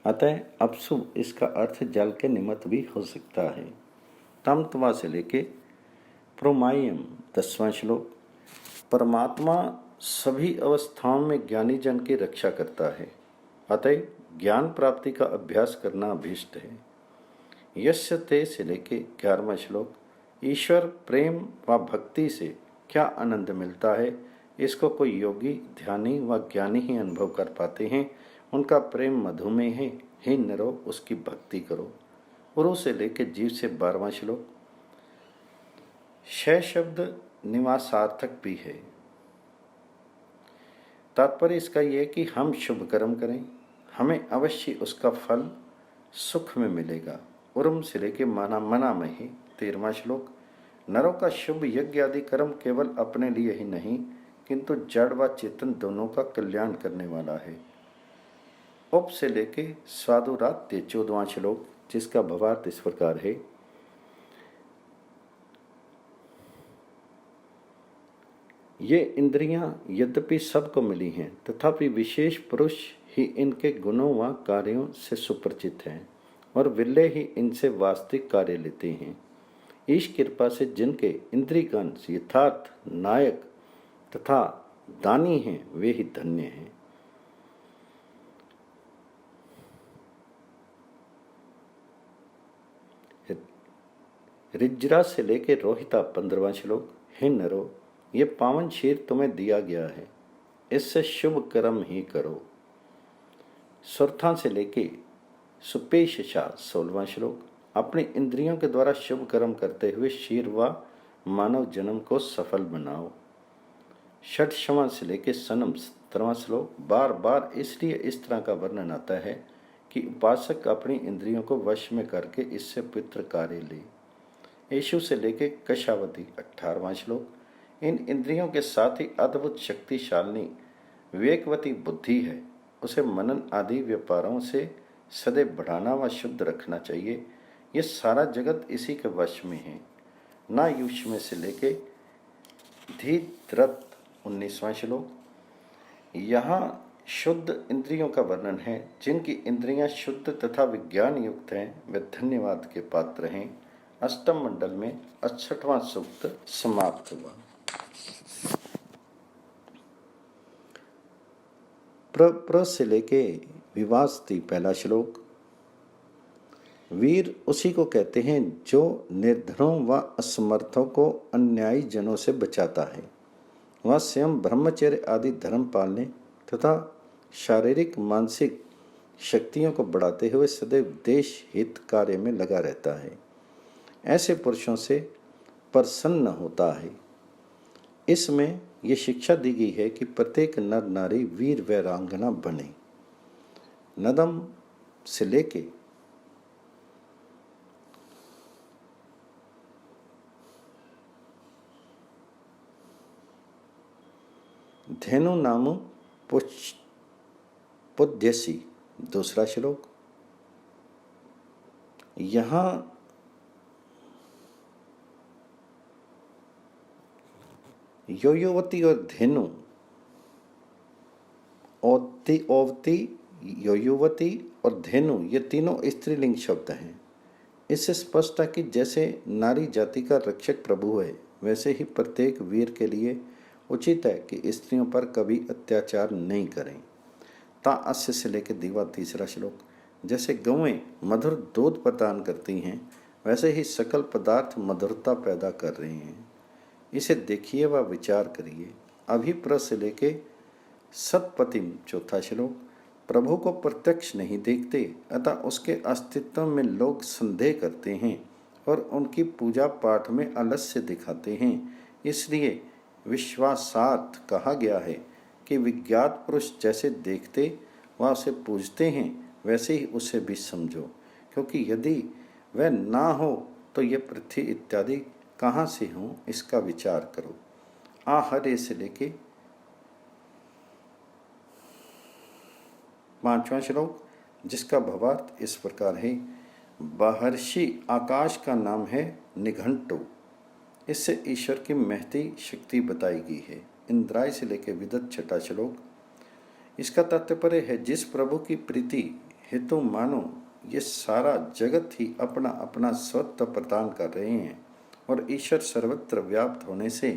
अतः अपशुभ इसका अर्थ जल के निमित्त भी हो सकता है। तमत्वा से लेके प्रोमाइयम 10वां श्लोक। परमात्मा सभी अवस्थाओं में ज्ञानी जन की रक्षा करता है, अतः ज्ञान प्राप्ति का अभ्यास करना अभीष्ट है। यस्य ते से लेके 11वां श्लोक। ईश्वर प्रेम व भक्ति से क्या आनंद मिलता है, इसको कोई योगी, ध्यानी व ज्ञानी ही अनुभव कर पाते हैं। उनका प्रेम मधुमेह है, हे नरो उसकी भक्ति करो। उरु से लेके जीव से 12वां श्लोक। क्षय शब्द निवासार्थक भी है। तात्पर्य इसका यह कि हम शुभ कर्म करें, हमें अवश्य उसका फल सुख में मिलेगा। उर्म से लेके मना में ही 13वां श्लोक। नरों का शुभ यज्ञ आदि कर्म केवल अपने लिए ही नहीं, किंतु जड़ व चेतन दोनों का कल्याण करने वाला है। उप से लेके स्वादुरात्य 14वां श्लोक, जिसका भावार्थ इस प्रकार है। ये इंद्रियां यद्यपि सबको मिली हैं, तथापि विशेष पुरुष ही इनके गुणों व कार्यों से सुपरिचित हैं और विरले ही इनसे वास्तविक कार्य लेते हैं। ईश कृपा से जिनके इंद्रियगण यथार्थ नायक तथा दानी हैं, वे ही धन्य हैं। ऋज्रा से लेके रोहिता 15वां श्लोक। हे नरो, ये पावन शीर तुम्हें दिया गया है, इससे शुभ कर्म ही करो। सुरथा से लेके सुपेश शाह 16वां श्लोक। अपनी इंद्रियों के द्वारा शुभ कर्म करते हुए शीर व मानव जन्म को सफल बनाओ। षटशमा से लेके सनम 17वां श्लोक। बार बार इसलिए इस तरह का वर्णन आता है कि उपासक अपनी इंद्रियों को वश में करके इससे पवित्र कार्य ले। यीशु से लेके कशावती 18वां श्लोक। इन इंद्रियों के साथ ही अद्भुत शक्तिशाली विवेकवती बुद्धि है, उसे मनन आदि व्यापारों से सदैव बढ़ाना व शुद्ध रखना चाहिए। ये सारा जगत इसी के वश में है। ना युष में से लेके धीरथ 19वां श्लोक। यहाँ शुद्ध इंद्रियों का वर्णन है। जिनकी इंद्रियां शुद्ध तथा विज्ञान युक्त हैं, वे धन्यवाद के पात्र हैं। अष्टम मंडल में 68वां सूक्त समाप्त हुआ। प्र से लेके विवास्ति 1 श्लोक। वीर उसी को कहते हैं जो निर्धनों व असमर्थों को अन्यायी जनों से बचाता है। वह स्वयं ब्रह्मचर्य आदि धर्म पालने तथा शारीरिक मानसिक शक्तियों को बढ़ाते हुए सदैव देश हित कार्य में लगा रहता है। ऐसे पुरुषों से प्रसन्न होता है। इसमें यह शिक्षा दी गई है कि प्रत्येक नर नारी वीर वैरांगना बने। नदम से लेके धेनु नाम पुध्यसी 2 श्लोक। यहाँ योयुवती और धेनु, ओवती, योयुवती और धेनु, ये तीनों स्त्रीलिंग शब्द हैं। इससे स्पष्ट है कि जैसे नारी जाति का रक्षक प्रभु है, वैसे ही प्रत्येक वीर के लिए उचित है कि स्त्रियों पर कभी अत्याचार नहीं करें। ता अस्य से लेकर दीवा 3 श्लोक। जैसे गौएं मधुर दूध प्रदान करती हैं, वैसे ही सकल पदार्थ मधुरता पैदा कर रहे हैं। इसे देखिए व विचार करिए। अभिप्र से लेके सतपतिम 4 श्लोक। प्रभु को प्रत्यक्ष नहीं देखते, अतः उसके अस्तित्व में लोग संदेह करते हैं और उनकी पूजा पाठ में आलस्य दिखाते हैं। इसलिए विश्वासार्थ कहा गया है कि विज्ञात पुरुष जैसे देखते व उसे पूजते हैं, वैसे ही उसे भी समझो, क्योंकि यदि वह ना हो तो ये पृथ्वी इत्यादि कहाँ से हो, इसका विचार करो। आहरे से लेके 5वां श्लोक, जिसका भावार्थ इस प्रकार है। महर्षि आकाश का नाम है निघंटु। इससे ईश्वर की महती शक्ति बताई गई है। इंद्राय से लेकर विदत 6 श्लोक। इसका तात्पर्य है जिस प्रभु की प्रीति हेतु मानो ये सारा जगत ही अपना अपना स्वत्व प्रदान कर रहे हैं और ईश्वर सर्वत्र व्याप्त होने से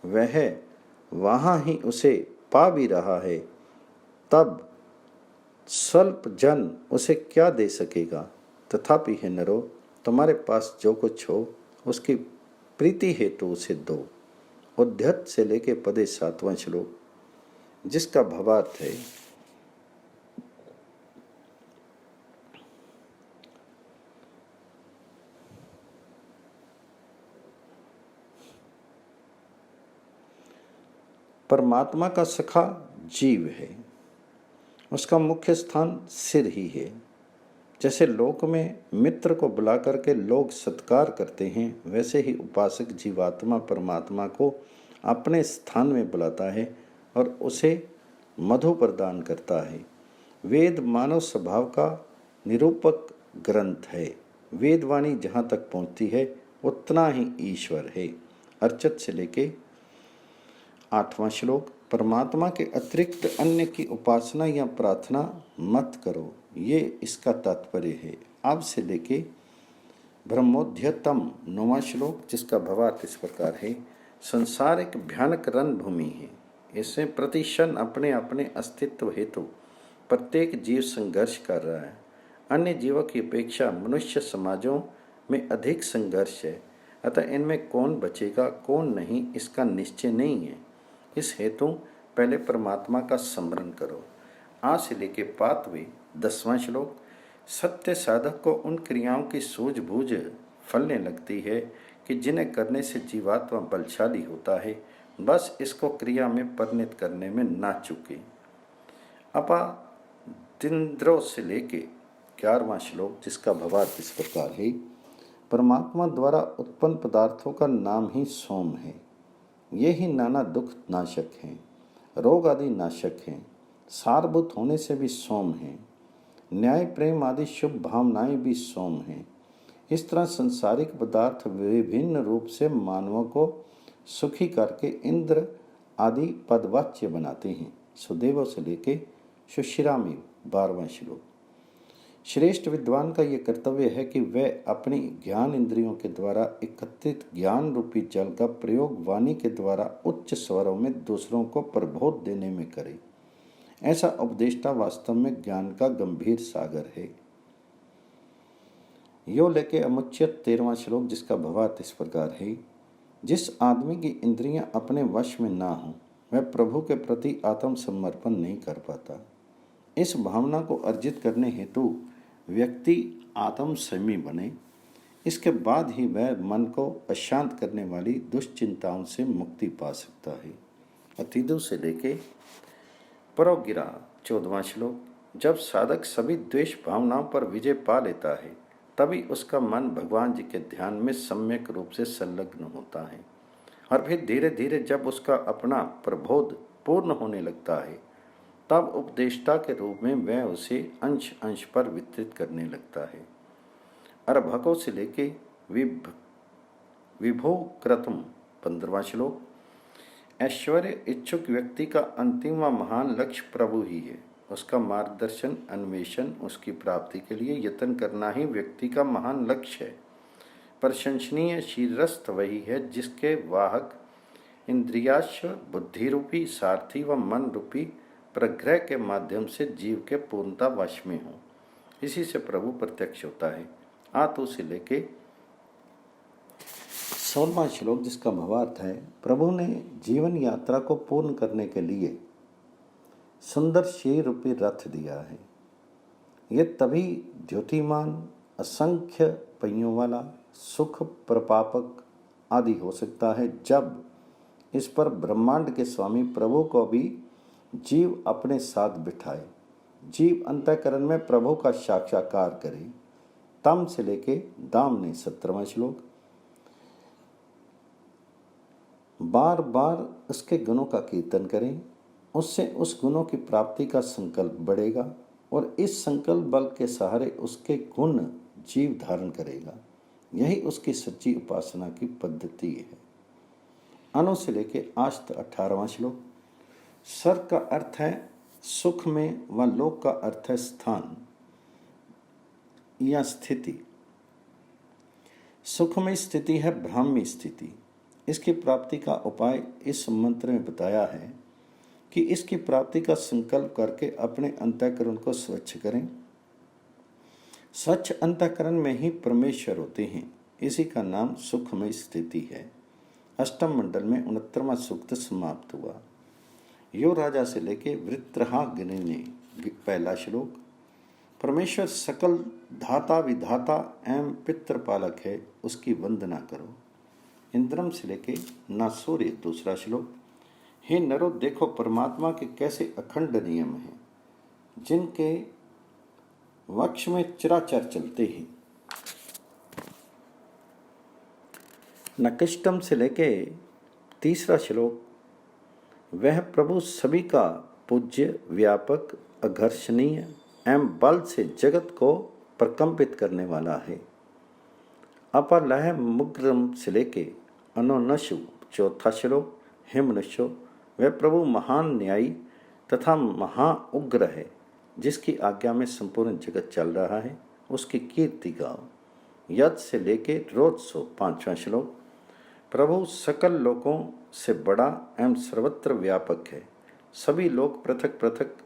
वह वहाँ ही उसे पा भी रहा है, तब स्वल्प जन उसे क्या दे सकेगा। तथापि हे नरो, तुम्हारे पास जो कुछ हो उसकी प्रीति हेतु उसे दो। उद्धत से लेके पदे 7वां श्लोक, जिसका भावार्थ है परमात्मा का सखा जीव है, उसका मुख्य स्थान सिर ही है। जैसे लोक में मित्र को बुला करके लोग सत्कार करते हैं, वैसे ही उपासक जीवात्मा परमात्मा को अपने स्थान में बुलाता है और उसे मधु प्रदान करता है। वेद मानव स्वभाव का निरूपक ग्रंथ है। वेदवाणी जहाँ तक पहुँचती है उतना ही ईश्वर है। अर्चत से लेके 8वां श्लोक, परमात्मा के अतिरिक्त अन्य की उपासना या प्रार्थना मत करो, ये इसका तात्पर्य है। अब से लेके ब्रह्मोद्यतम 9वां श्लोक, जिसका भावार्थ इस प्रकार है। संसार एक भयानक रणभूमि है, इसमें प्रतिक्षण अपने अपने अस्तित्व हेतु प्रत्येक जीव संघर्ष कर रहा है। अन्य जीवों की अपेक्षा मनुष्य समाजों में अधिक संघर्ष है, अतः इनमें कौन बचेगा कौन नहीं इसका निश्चय नहीं है। इस हेतु पहले परमात्मा का स्मरण करो। आज से लेके 5वें 10वां श्लोक, सत्य साधक को उन क्रियाओं की सूझबूझ फलने लगती है कि जिन्हें करने से जीवात्मा बलशाली होता है, बस इसको क्रिया में परिणत करने में ना चूके। अपादिन्द्रो से लेके 11वां श्लोक, जिसका भावार्थ इस प्रकार है। परमात्मा द्वारा उत्पन्न पदार्थों का नाम ही सोम है। ये ही नाना दुख नाशक हैं, रोग आदि नाशक हैं, सारभूत होने से भी सोम हैं, न्याय प्रेम आदि शुभ भावनाएं भी सोम हैं। इस तरह संसारिक पदार्थ विभिन्न रूप से मानवों को सुखी करके इंद्र आदि पदवाच्य बनाते हैं। सुदेव से लेके सुशिरामी 12वां श्लोक, श्रेष्ठ विद्वान का ये कर्तव्य है कि वह अपनी ज्ञान इंद्रियों के द्वारा एकत्रित ज्ञान रूपी जल का प्रयोग वाणी के द्वारा उच्च स्वरों में दूसरों को प्रबोध देने में करे। ऐसा उपदेष्टा वास्तव में ज्ञान का गंभीर सागर है। यो लेके अमुच्यत 13वां श्लोक, जिसका भावार्थ इस प्रकार है। जिस आदमी की इंद्रियां अपने वश में ना हो वह प्रभु के प्रति आत्मसमर्पण नहीं कर पाता। इस भावना को अर्जित करने हेतु व्यक्ति आत्मसंयमी बने, इसके बाद ही वह मन को अशांत करने वाली दुश्चिंताओं से मुक्ति पा सकता है। अतिदु से लेके परोगिरा 14वां श्लोक, जब साधक सभी द्वेष भावनाओं पर विजय पा लेता है तभी उसका मन भगवान जी के ध्यान में सम्यक रूप से संलग्न होता है और फिर धीरे धीरे जब उसका अपना प्रबोध पूर्ण होने लगता है तब उपदेष्टा के रूप में वह उसे अंश अंश पर वितरित करने लगता है। अर्भकों से लेके विभो क्रतुम 15वां श्लोक, ऐश्वर्य इच्छुक व्यक्ति का अंतिम व महान लक्ष्य प्रभु ही है। उसका मार्गदर्शन अन्वेषण उसकी प्राप्ति के लिए यत्न करना ही व्यक्ति का महान लक्ष्य है। प्रशंसनीय शीरस्थ वही है जिसके वाहक इंद्रियाश्व बुद्धि रूपी सारथी व मन रूपी प्रग्रह के माध्यम से जीव के पूर्णता वश में हो। इसी से प्रभु प्रत्यक्ष होता है। आतु से लेके 16वां श्लोक, जिसका भावार्थ है। प्रभु ने जीवन यात्रा को पूर्ण करने के लिए सुंदर शेर रूपी रथ दिया है। यह तभी द्योतिमान असंख्य पहियों वाला सुख प्रपापक आदि हो सकता है जब इस पर ब्रह्मांड के स्वामी प्रभु को भी जीव अपने साथ बिठाए। जीव अंतःकरण में प्रभु का साक्षात्कार करे। तम से लेके दाम ने 17वां श्लोक, बार बार उसके गुणों का कीर्तन करें, उससे उस गुणों की प्राप्ति का संकल्प बढ़ेगा और इस संकल्प बल के सहारे उसके गुण जीव धारण करेगा। यही उसकी सच्ची उपासना की पद्धति है। अनु से लेके आस्त 18वां श्लोक, स्वर्ग का अर्थ है सुख में व लोक का अर्थ है स्थान या स्थिति। सुखमय स्थिति है ब्राह्मी स्थिति। इसकी प्राप्ति का उपाय इस मंत्र में बताया है कि इसकी प्राप्ति का संकल्प करके अपने अंतःकरण को स्वच्छ करें। स्वच्छ अंतःकरण में ही परमेश्वर होते हैं। इसी का नाम सुखमय स्थिति है। अष्टम मंडल में 69वां सूक्त समाप्त हुआ। यो राजा से लेके वृत्रहाग्नि ने पहला श्लोक। परमेश्वर सकल धाता विधाता एवं पितृपालक है, उसकी वंदना करो। इंद्रम से लेके नासूर्य दूसरा श्लोक। हे नरो, देखो परमात्मा के कैसे अखंड नियम हैं, जिनके वक्ष में चिराचर चलते हैं। नकिष्टम से लेके तीसरा श्लोक। वह प्रभु सभी का पूज्य, व्यापक, अघर्षणीय एवं बल से जगत को प्रकंपित करने वाला है। अपलह मुग्रम से लेके अनोनशु चौथा श्लोक। हे मनुष्यों, वह प्रभु महान न्यायी तथा महाउग्र है, जिसकी आज्ञा में संपूर्ण जगत चल रहा है, उसकी कीर्ति गाओ। यद से लेके रोत्सो पांचवा श्लोक। प्रभु सकल लोकों से बड़ा एवं सर्वत्र व्यापक है। सभी लोग पृथक पृथक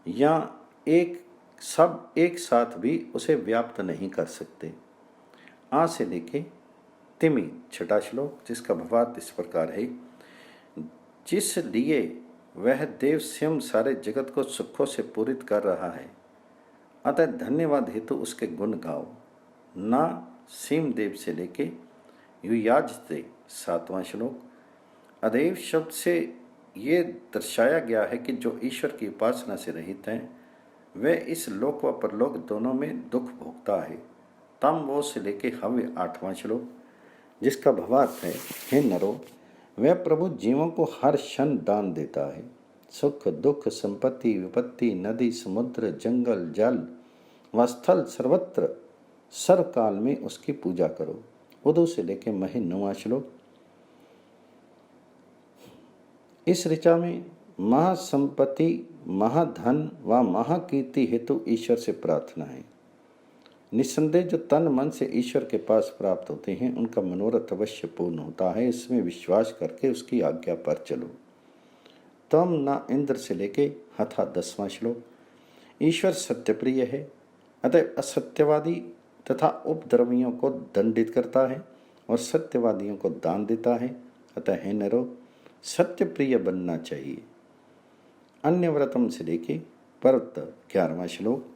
या एक साथ भी उसे व्याप्त नहीं कर सकते। आ से लेके तिमि छठा श्लोक, जिसका भावार्थ इस प्रकार है। जिस लिए वह देव स्वयं सारे जगत को सुखों से पूरित कर रहा है, अतः धन्यवाद हेतु उसके गुण गाओ। ना सीम देव से लेके युयाजते सातवां श्लोक। अदेव शब्द से ये दर्शाया गया है कि जो ईश्वर की उपासना से रहित हैं, वह इस लोक व परलोक दोनों में दुख भोगता है। तम वो से लेके हव्य आठवां श्लोक, जिसका भावार्थ है। हे नरो, वह प्रभु जीवों को हर क्षण दान देता है। सुख दुख संपत्ति विपत्ति नदी समुद्र जंगल जल व स्थल सर्वत्र सर्वकाल में उसकी पूजा करो। उदू से लेके मही 9वां श्लोक। इस ऋचा में महासंपत्ति महाधन व महाकीर्ति हेतु ईश्वर से प्रार्थना है। निस्संदेह जो तन मन से ईश्वर के पास प्राप्त होते हैं, उनका मनोरथ अवश्य पूर्ण होता है। इसमें विश्वास करके उसकी आज्ञा पर चलो। तम न इंद्र से लेके हथा 10वां श्लोक। ईश्वर सत्यप्रिय है, अतः असत्यवादी तथा उपद्रवियों को दंडित करता है और सत्यवादियों को दान देता है। अतः हे नरो, सत्यप्रिय बनना चाहिए। अन्य व्रतम से लेके पर्वत 11वां श्लोक।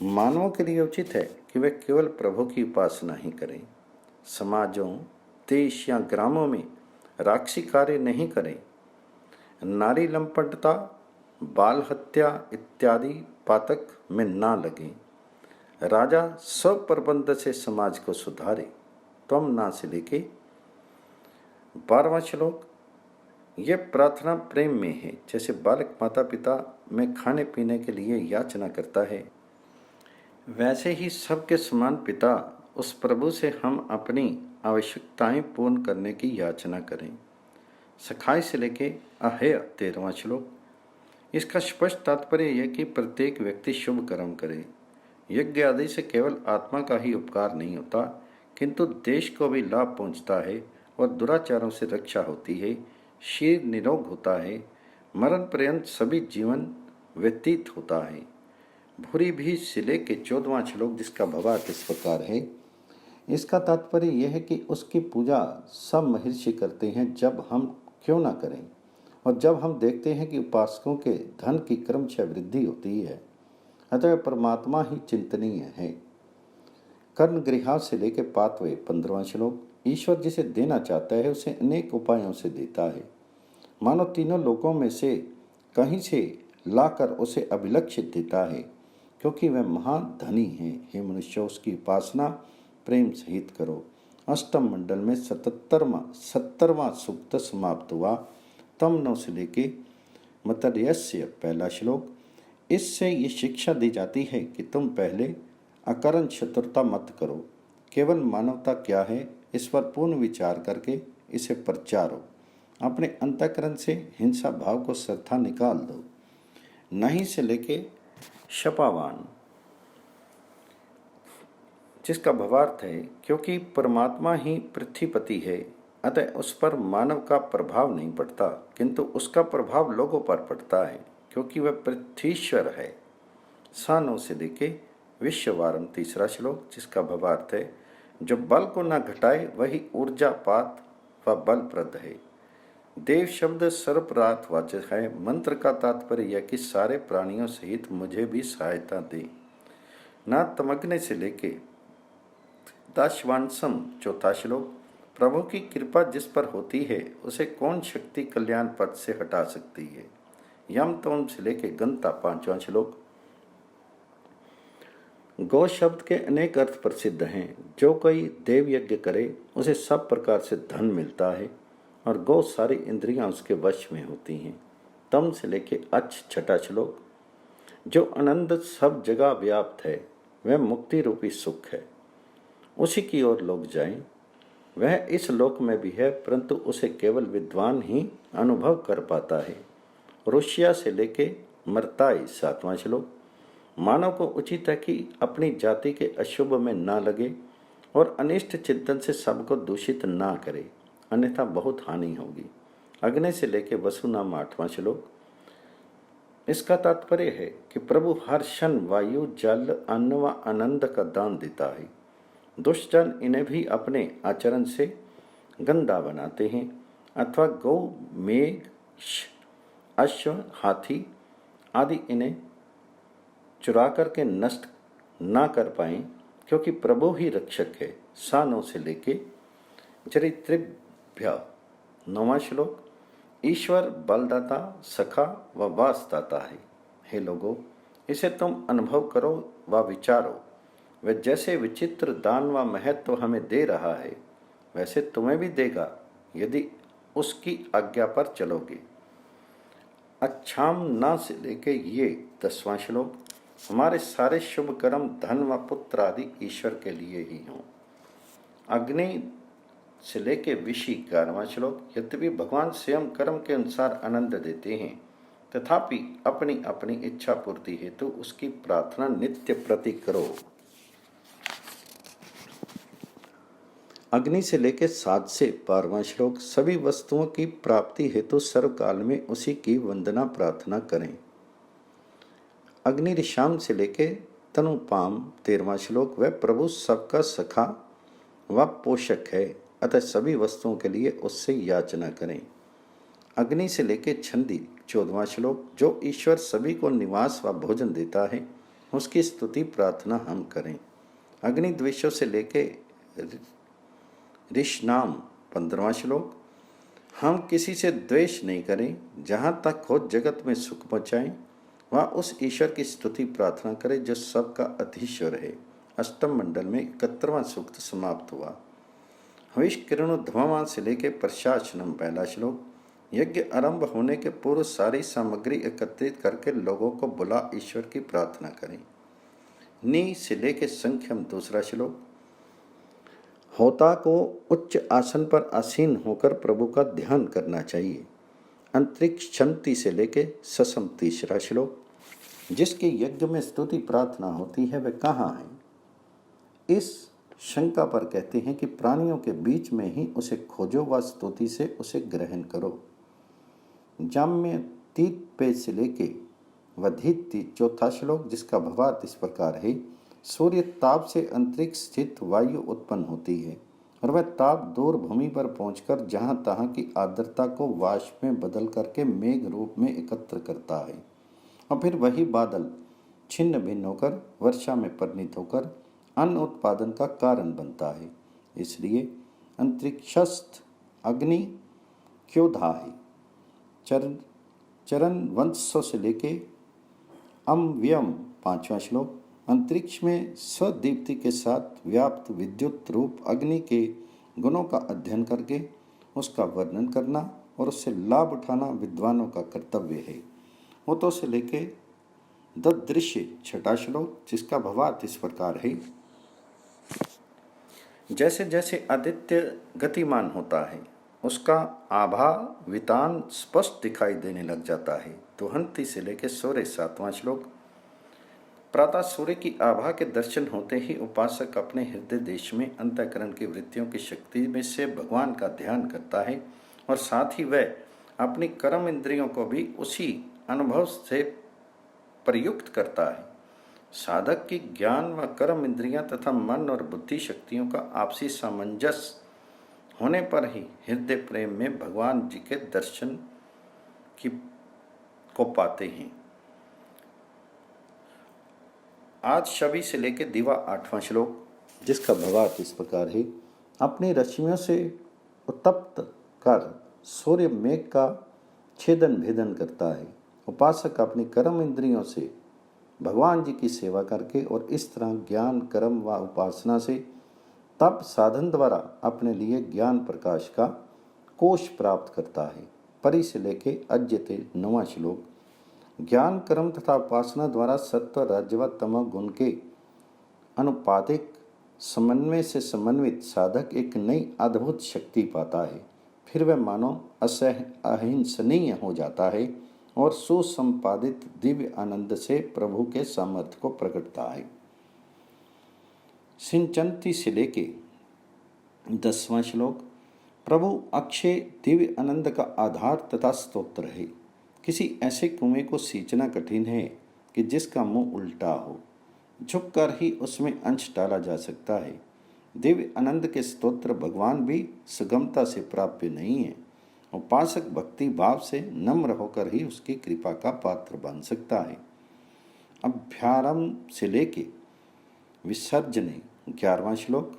मानवों के लिए उचित है कि वे केवल प्रभु की उपासना ही करें। समाजों, देश या ग्रामों में राक्षसी कार्य नहीं करें। नारी लंपटता, बाल हत्या इत्यादि पातक में ना लगें। राजा स्वप्रबंध से समाज को सुधारे। त्वम ना से लेके 12वां श्लोक। यह प्रार्थना प्रेम में है, जैसे बालक माता पिता में खाने पीने के लिए याचना करता है, वैसे ही सबके समान पिता उस प्रभु से हम अपनी आवश्यकताएं पूर्ण करने की याचना करें। सखाई से लेके अहेय 13वां श्लोक। इसका स्पष्ट तात्पर्य यह कि प्रत्येक व्यक्ति शुभ कर्म करे। यज्ञ आदि से केवल आत्मा का ही उपकार नहीं होता, किंतु देश को भी लाभ पहुंचता है और दुराचारों से रक्षा होती है। शरीर निरोग होता है, मरण पर्यंत सभी जीवन व्यतीत होता है। भूरी भी सिले के 14वां श्लोक, जिसका भावार्थ इस प्रकार है। इसका तात्पर्य यह है कि उसकी पूजा सब महर्षि करते हैं, जब हम क्यों ना करें। और जब हम देखते हैं कि उपासकों के धन की क्रमशः वृद्धि होती है, अतः परमात्मा ही चिंतनीय है। कर्ण गृहा से लेकर पातवे 15वां श्लोक। ईश्वर जिसे देना चाहता है उसे अनेक उपायों से देता है। मानो तीनों लोकों में से कहीं से लाकर उसे अभिलक्षित देता है, क्योंकि वह महाधनी है। हे मनुष्यों, उसकी उपासना प्रेम सहित करो। अष्टम मंडल में 70वां सूक्त समाप्त हुआ। तम 9 से लेके मतर्यस्य पहला श्लोक। इससे ये शिक्षा दी जाती है कि तुम पहले अकरण शत्रुता मत करो, केवल मानवता क्या है इस पर पूर्ण विचार करके इसे प्रचारो। अपने अंतःकरण से हिंसा भाव को सर्था निकाल दो। नहीं से लेके शपावान, जिसका भावार्थ है क्योंकि परमात्मा ही पृथ्वीपति है, अतः उस पर मानव का प्रभाव नहीं पड़ता, किंतु उसका प्रभाव लोगों पर पड़ता है क्योंकि वह पृथ्वीश्वर है। सा 9 से लेके विश्ववारम 3रा श्लोक, जिसका भावार्थ है जो बल को न घटाए वही ऊर्जापात व बलप्रद है। देव शब्द सर्वपरार्थवाचक है। मंत्र का तात्पर्य यह कि सारे प्राणियों सहित मुझे भी सहायता दे। ना तमग्ने से लेके दाशवांसम 4था श्लोक, प्रभु की कृपा जिस पर होती है उसे कौन शक्ति कल्याण पद से हटा सकती है। यम तोम से लेके गंता 5वां श्लोक। गौ शब्द के अनेक अर्थ प्रसिद्ध हैं। जो कोई देव यज्ञ करे उसे सब प्रकार से धन मिलता है और गौ सारी इंद्रियां उसके वश में होती हैं। तम से लेके अच्छ 6ठा श्लोक, जो आनंद सब जगह व्याप्त है वह मुक्ति रूपी सुख है, उसी की ओर लोग जाएं। वह इस लोक में भी है परंतु उसे केवल विद्वान ही अनुभव कर पाता है। रुष्या से लेके मरताई 7वां श्लोक, मानव को उचित है कि अपनी जाति के अशुभ में ना लगे और अनिष्ट चिंतन से सबको दूषित ना करे, अन्यथा बहुत हानि होगी। अग्नि से लेके वसुनाम 8वां श्लोक, इसका तात्पर्य है कि प्रभु हर क्षण वायु, जल, अन्न व आनंद का दान देता है। दुष्टजन इन्हें भी अपने आचरण से गंदा बनाते हैं अथवा गौ, मेघ, अश्व, हाथी आदि इन्हें चुरा करके नष्ट ना कर पाएं, क्योंकि प्रभु ही रक्षक है। सा 9 से लेके चरित्रेभ्य 9वां श्लोक, ईश्वर बलदाता, सखा व वासदाता है। हे लोगों, इसे तुम अनुभव करो व विचारो। वह जैसे विचित्र दान व महत्व हमें दे रहा है वैसे तुम्हें भी देगा यदि उसकी आज्ञा पर चलोगे। अच्छाम ना से लेके ये 10वां श्लोक, हमारे सारे शुभ कर्म धन व पुत्र आदि ईश्वर के लिए ही हों। अग्नि से लेके विषि 11वां श्लोक, यद्यपि भगवान स्वयं कर्म के अनुसार आनंद देते हैं तथापि अपनी अपनी इच्छा पूर्ति हेतु उसकी प्रार्थना नित्य प्रति करो। अग्नि से लेके 7 से 12वां श्लोक, सभी वस्तुओं की प्राप्ति हेतु सर्वकाल में उसी की वंदना प्रार्थना करें। अग्नि ऋषाम से लेके तनुपाम 13वां श्लोक, वह प्रभु सबका सखा व पोषक है, अतः सभी वस्तुओं के लिए उससे याचना करें। अग्नि से लेके छंदी 14वां श्लोक, जो ईश्वर सभी को निवास व भोजन देता है उसकी स्तुति प्रार्थना हम करें। अग्नि द्वेषों से लेके ऋषनाम 15वां श्लोक, हम किसी से द्वेष नहीं करें, जहाँ तक हो जगत में सुख पहुँचाएं वह उस ईश्वर की स्तुति प्रार्थना करें जो सबका अधीश्वर है। अष्टम मंडल में 71वां सूक्त समाप्त हुआ। हविष किरणोद्भवां से लेके प्रशासनम 1 श्लोक, यज्ञ आरंभ होने के पूर्व सारी सामग्री एकत्रित करके लोगों को बुला ईश्वर की प्रार्थना करें। नी से लेके संख्यम 2 श्लोक, होता को उच्च आसन पर आसीन होकर प्रभु का ध्यान करना चाहिए। अंतरिक्ष छंती से लेके ससम 3 श्लोक, जिसके यज्ञ में स्तुति प्रार्थना होती है वह कहाँ है। इस शंका पर कहते हैं कि प्राणियों के बीच में ही उसे खोजो व स्तुति से उसे ग्रहण करो। जाम्य 3 पेज से लेके वधित 4था श्लोक, जिसका भावार्थ इस प्रकार है, सूर्य ताप से अंतरिक्ष स्थित वायु उत्पन्न होती है और वह ताप दूर भूमि पर पहुंचकर जहां तहां की आर्द्रता को वाष्प में बदल करके मेघ रूप में एकत्र करता है और फिर वही बादल छिन्न भिन्न होकर वर्षा में परिणित होकर अन्न उत्पादन का कारण बनता है। इसलिए अंतरिक्षस्थ अग्नि क्योधा है। चरण वंशों से लेके अम्व्यम 5वां श्लोक, अंतरिक्ष में स्वदीप्ति के साथ व्याप्त विद्युत रूप अग्नि के गुणों का अध्ययन करके उसका वर्णन करना और उससे लाभ उठाना विद्वानों का कर्तव्य है। होतों से लेके ददृश्य 6ठा श्लोक, जिसका भावार्थ इस प्रकार है, जैसे जैसे आदित्य गतिमान होता है उसका आभा वितान स्पष्ट दिखाई देने लग जाता है। दुहंती से लेके 7वां श्लोक, प्रातः सूर्य की आभा के दर्शन होते ही उपासक अपने हृदय देश में अंतःकरण की वृत्तियों की शक्ति में से भगवान का ध्यान करता है और साथ ही वह अपनी कर्म इंद्रियों को भी उसी अनुभव से प्रयुक्त करता है। साधक की ज्ञान व कर्म इंद्रियां तथा मन और बुद्धि शक्तियों का आपसी सामंजस्य होने पर ही हृदय प्रेम में भगवान जी के दर्शन की को पाते हैं। आज शबी से लेकर दिवा 8वां श्लोक, जिसका भावार्थ इस प्रकार है। अपनी रश्मियों से उत्तप्त कर सूर्य मेघ का छेदन भेदन करता है। उपासक अपनी कर्म इंद्रियों से भगवान जी की सेवा करके और इस तरह ज्ञान कर्म व उपासना से तप साधन द्वारा अपने लिए ज्ञान प्रकाश का कोश प्राप्त करता है। परी से लेके अज्यते 9वां श्लोक। ज्ञान कर्म तथा उपासना द्वारा सत्व रज व तमो गुण के अनुपातिक समन्वय से समन्वित साधक एक नई अद्भुत शक्ति पाता है। फिर वह मानो अहिंसनीय हो जाता है और सुसंपादित दिव्य आनंद से प्रभु के सामर्थ्य को प्रकटता है। सिंचंती से लेके 10वां श्लोक। प्रभु अक्षय दिव्य आनंद का आधार तथा स्तोत्र है। किसी ऐसे कुएं को सींचना कठिन है कि जिसका मुंह उल्टा हो, झुककर ही उसमें अंश डाला जा सकता है। दिव्य आनंद के स्तोत्र भगवान भी सुगमता से प्राप्य नहीं है। उपासक भक्ति भाव से नम्र होकर ही उसकी कृपा का पात्र बन सकता है। अभ्यारंभ से लेके विसर्जने 11वां श्लोक।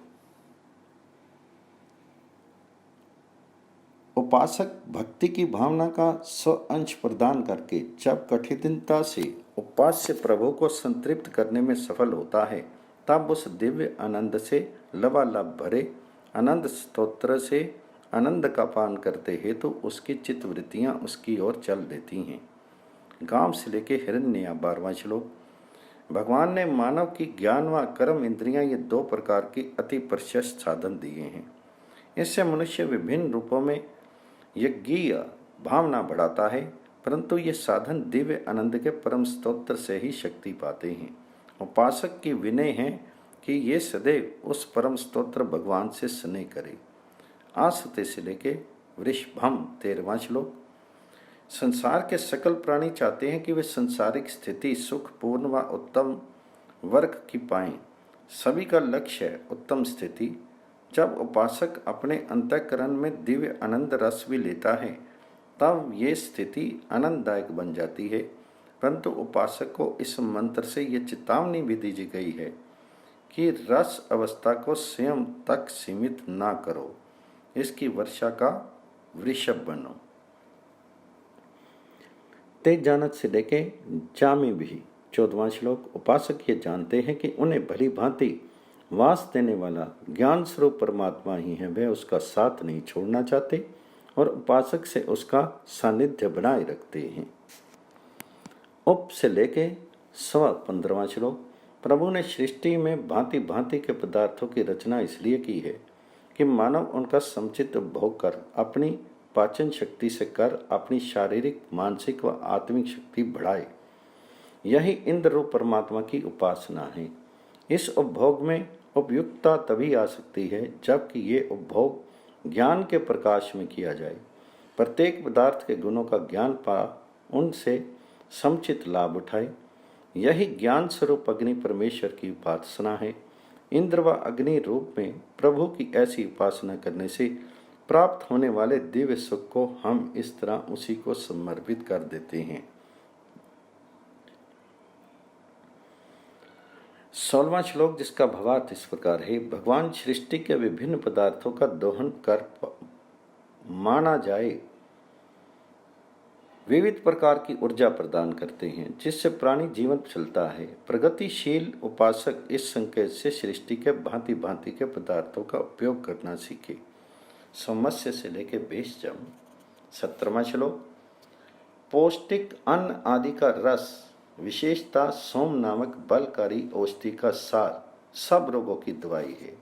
उपासक भक्ति की भावना का स्व अंश प्रदान करके जब कठिनता से उपास्य प्रभु को संतृप्त करने में सफल होता है, तब उस दिव्य आनंद से लबालब भरे आनंद स्तोत्र से आनंद का पान करते हेतु उसकी चित्तवृत्तियां उसकी ओर चल देती हैं। गांव से लेके हिरण्य 12वां श्लोक। भगवान ने मानव की ज्ञान व कर्म इंद्रियां ये 2 प्रकार की अति प्रशस्त साधन दिए हैं। इससे मनुष्य विभिन्न रूपों में यज्ञीय भावना बढ़ाता है, परंतु ये साधन दिव्य आनंद के परम स्तोत्र से ही शक्ति पाते हैं। उपासक की विनय है कि ये सदैव उस परम स्तोत्र भगवान से स्नेह करे। आसते से लेके वृषभम 13वां श्लोक। संसार के सकल प्राणी चाहते हैं कि वे सांसारिक स्थिति सुख पूर्ण व उत्तम वर्ग की पाएं। सभी का लक्ष्य है उत्तम स्थिति। जब उपासक अपने अंतःकरण में दिव्य आनंद रस भी लेता है, तब ये स्थिति आनंददायक बन जाती है। परंतु उपासक को इस मंत्र से ये चेतावनी भी दी गई है कि रस अवस्था को स्वयं तक सीमित ना करो, इसकी वर्षा का वृषभ बनो। तेज जानत से लेके जामी भी 14वां श्लोक। उपासक ये जानते हैं कि उन्हें भली भांति वास देने वाला ज्ञान स्वरूप परमात्मा ही है। वे उसका साथ नहीं छोड़ना चाहते और उपासक से उसका सानिध्य बनाए रखते हैं। उप से लेके 15वां श्लोक। प्रभु ने सृष्टि में भांति भांति के पदार्थों की रचना इसलिए की है कि मानव उनका समुचित उपभोग कर अपनी पाचन शक्ति से कर अपनी शारीरिक मानसिक व आत्मिक शक्ति बढ़ाए। यही इंद्र रूप परमात्मा की उपासना है। इस उपभोग में उपयुक्तता तभी आ सकती है जबकि ये उपभोग ज्ञान के प्रकाश में किया जाए। प्रत्येक पदार्थ के गुणों का ज्ञान पा उनसे समुचित लाभ उठाए। यही ज्ञान स्वरूप अग्नि परमेश्वर की उपासना है। इंद्र व अग्नि रूप में प्रभु की ऐसी उपासना करने से प्राप्त होने वाले दिव्य सुख को हम इस तरह उसी को समर्पित कर देते हैं। 16वां श्लोक, जिसका भावार्थ इस प्रकार है। भगवान सृष्टि के विभिन्न पदार्थों का दोहन कर माना जाए विविध प्रकार की ऊर्जा प्रदान करते हैं, जिससे प्राणी जीवन चलता है। प्रगतिशील उपासक इस संकेत से सृष्टि के भांति भांति के पदार्थों का उपयोग करना सीखे। समस्य से लेके बेशजम 17वां श्लोक। पौष्टिक अन्न आदि का रस विशेषता सोम नामक बलकारी औषधि का सार सब रोगों की दवाई है।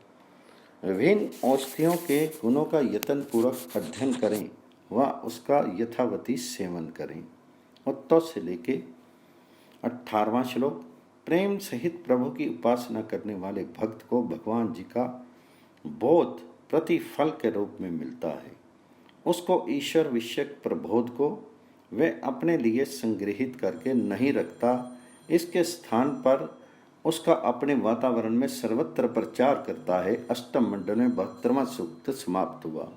विभिन्न औषधियों के गुणों का यत्न पूर्वक अध्ययन करें व उसका यथावती सेवन करें। उत्तव से लेके 18वां श्लोक। प्रेम सहित प्रभु की उपासना करने वाले भक्त को भगवान जी का बोध प्रतिफल के रूप में मिलता है। उसको ईश्वर विषयक प्रबोध को वह अपने लिए संग्रहित करके नहीं रखता, इसके स्थान पर उसका अपने वातावरण में सर्वत्र प्रचार करता है। अष्टम मंडल में 72वां सूक्त समाप्त हुआ।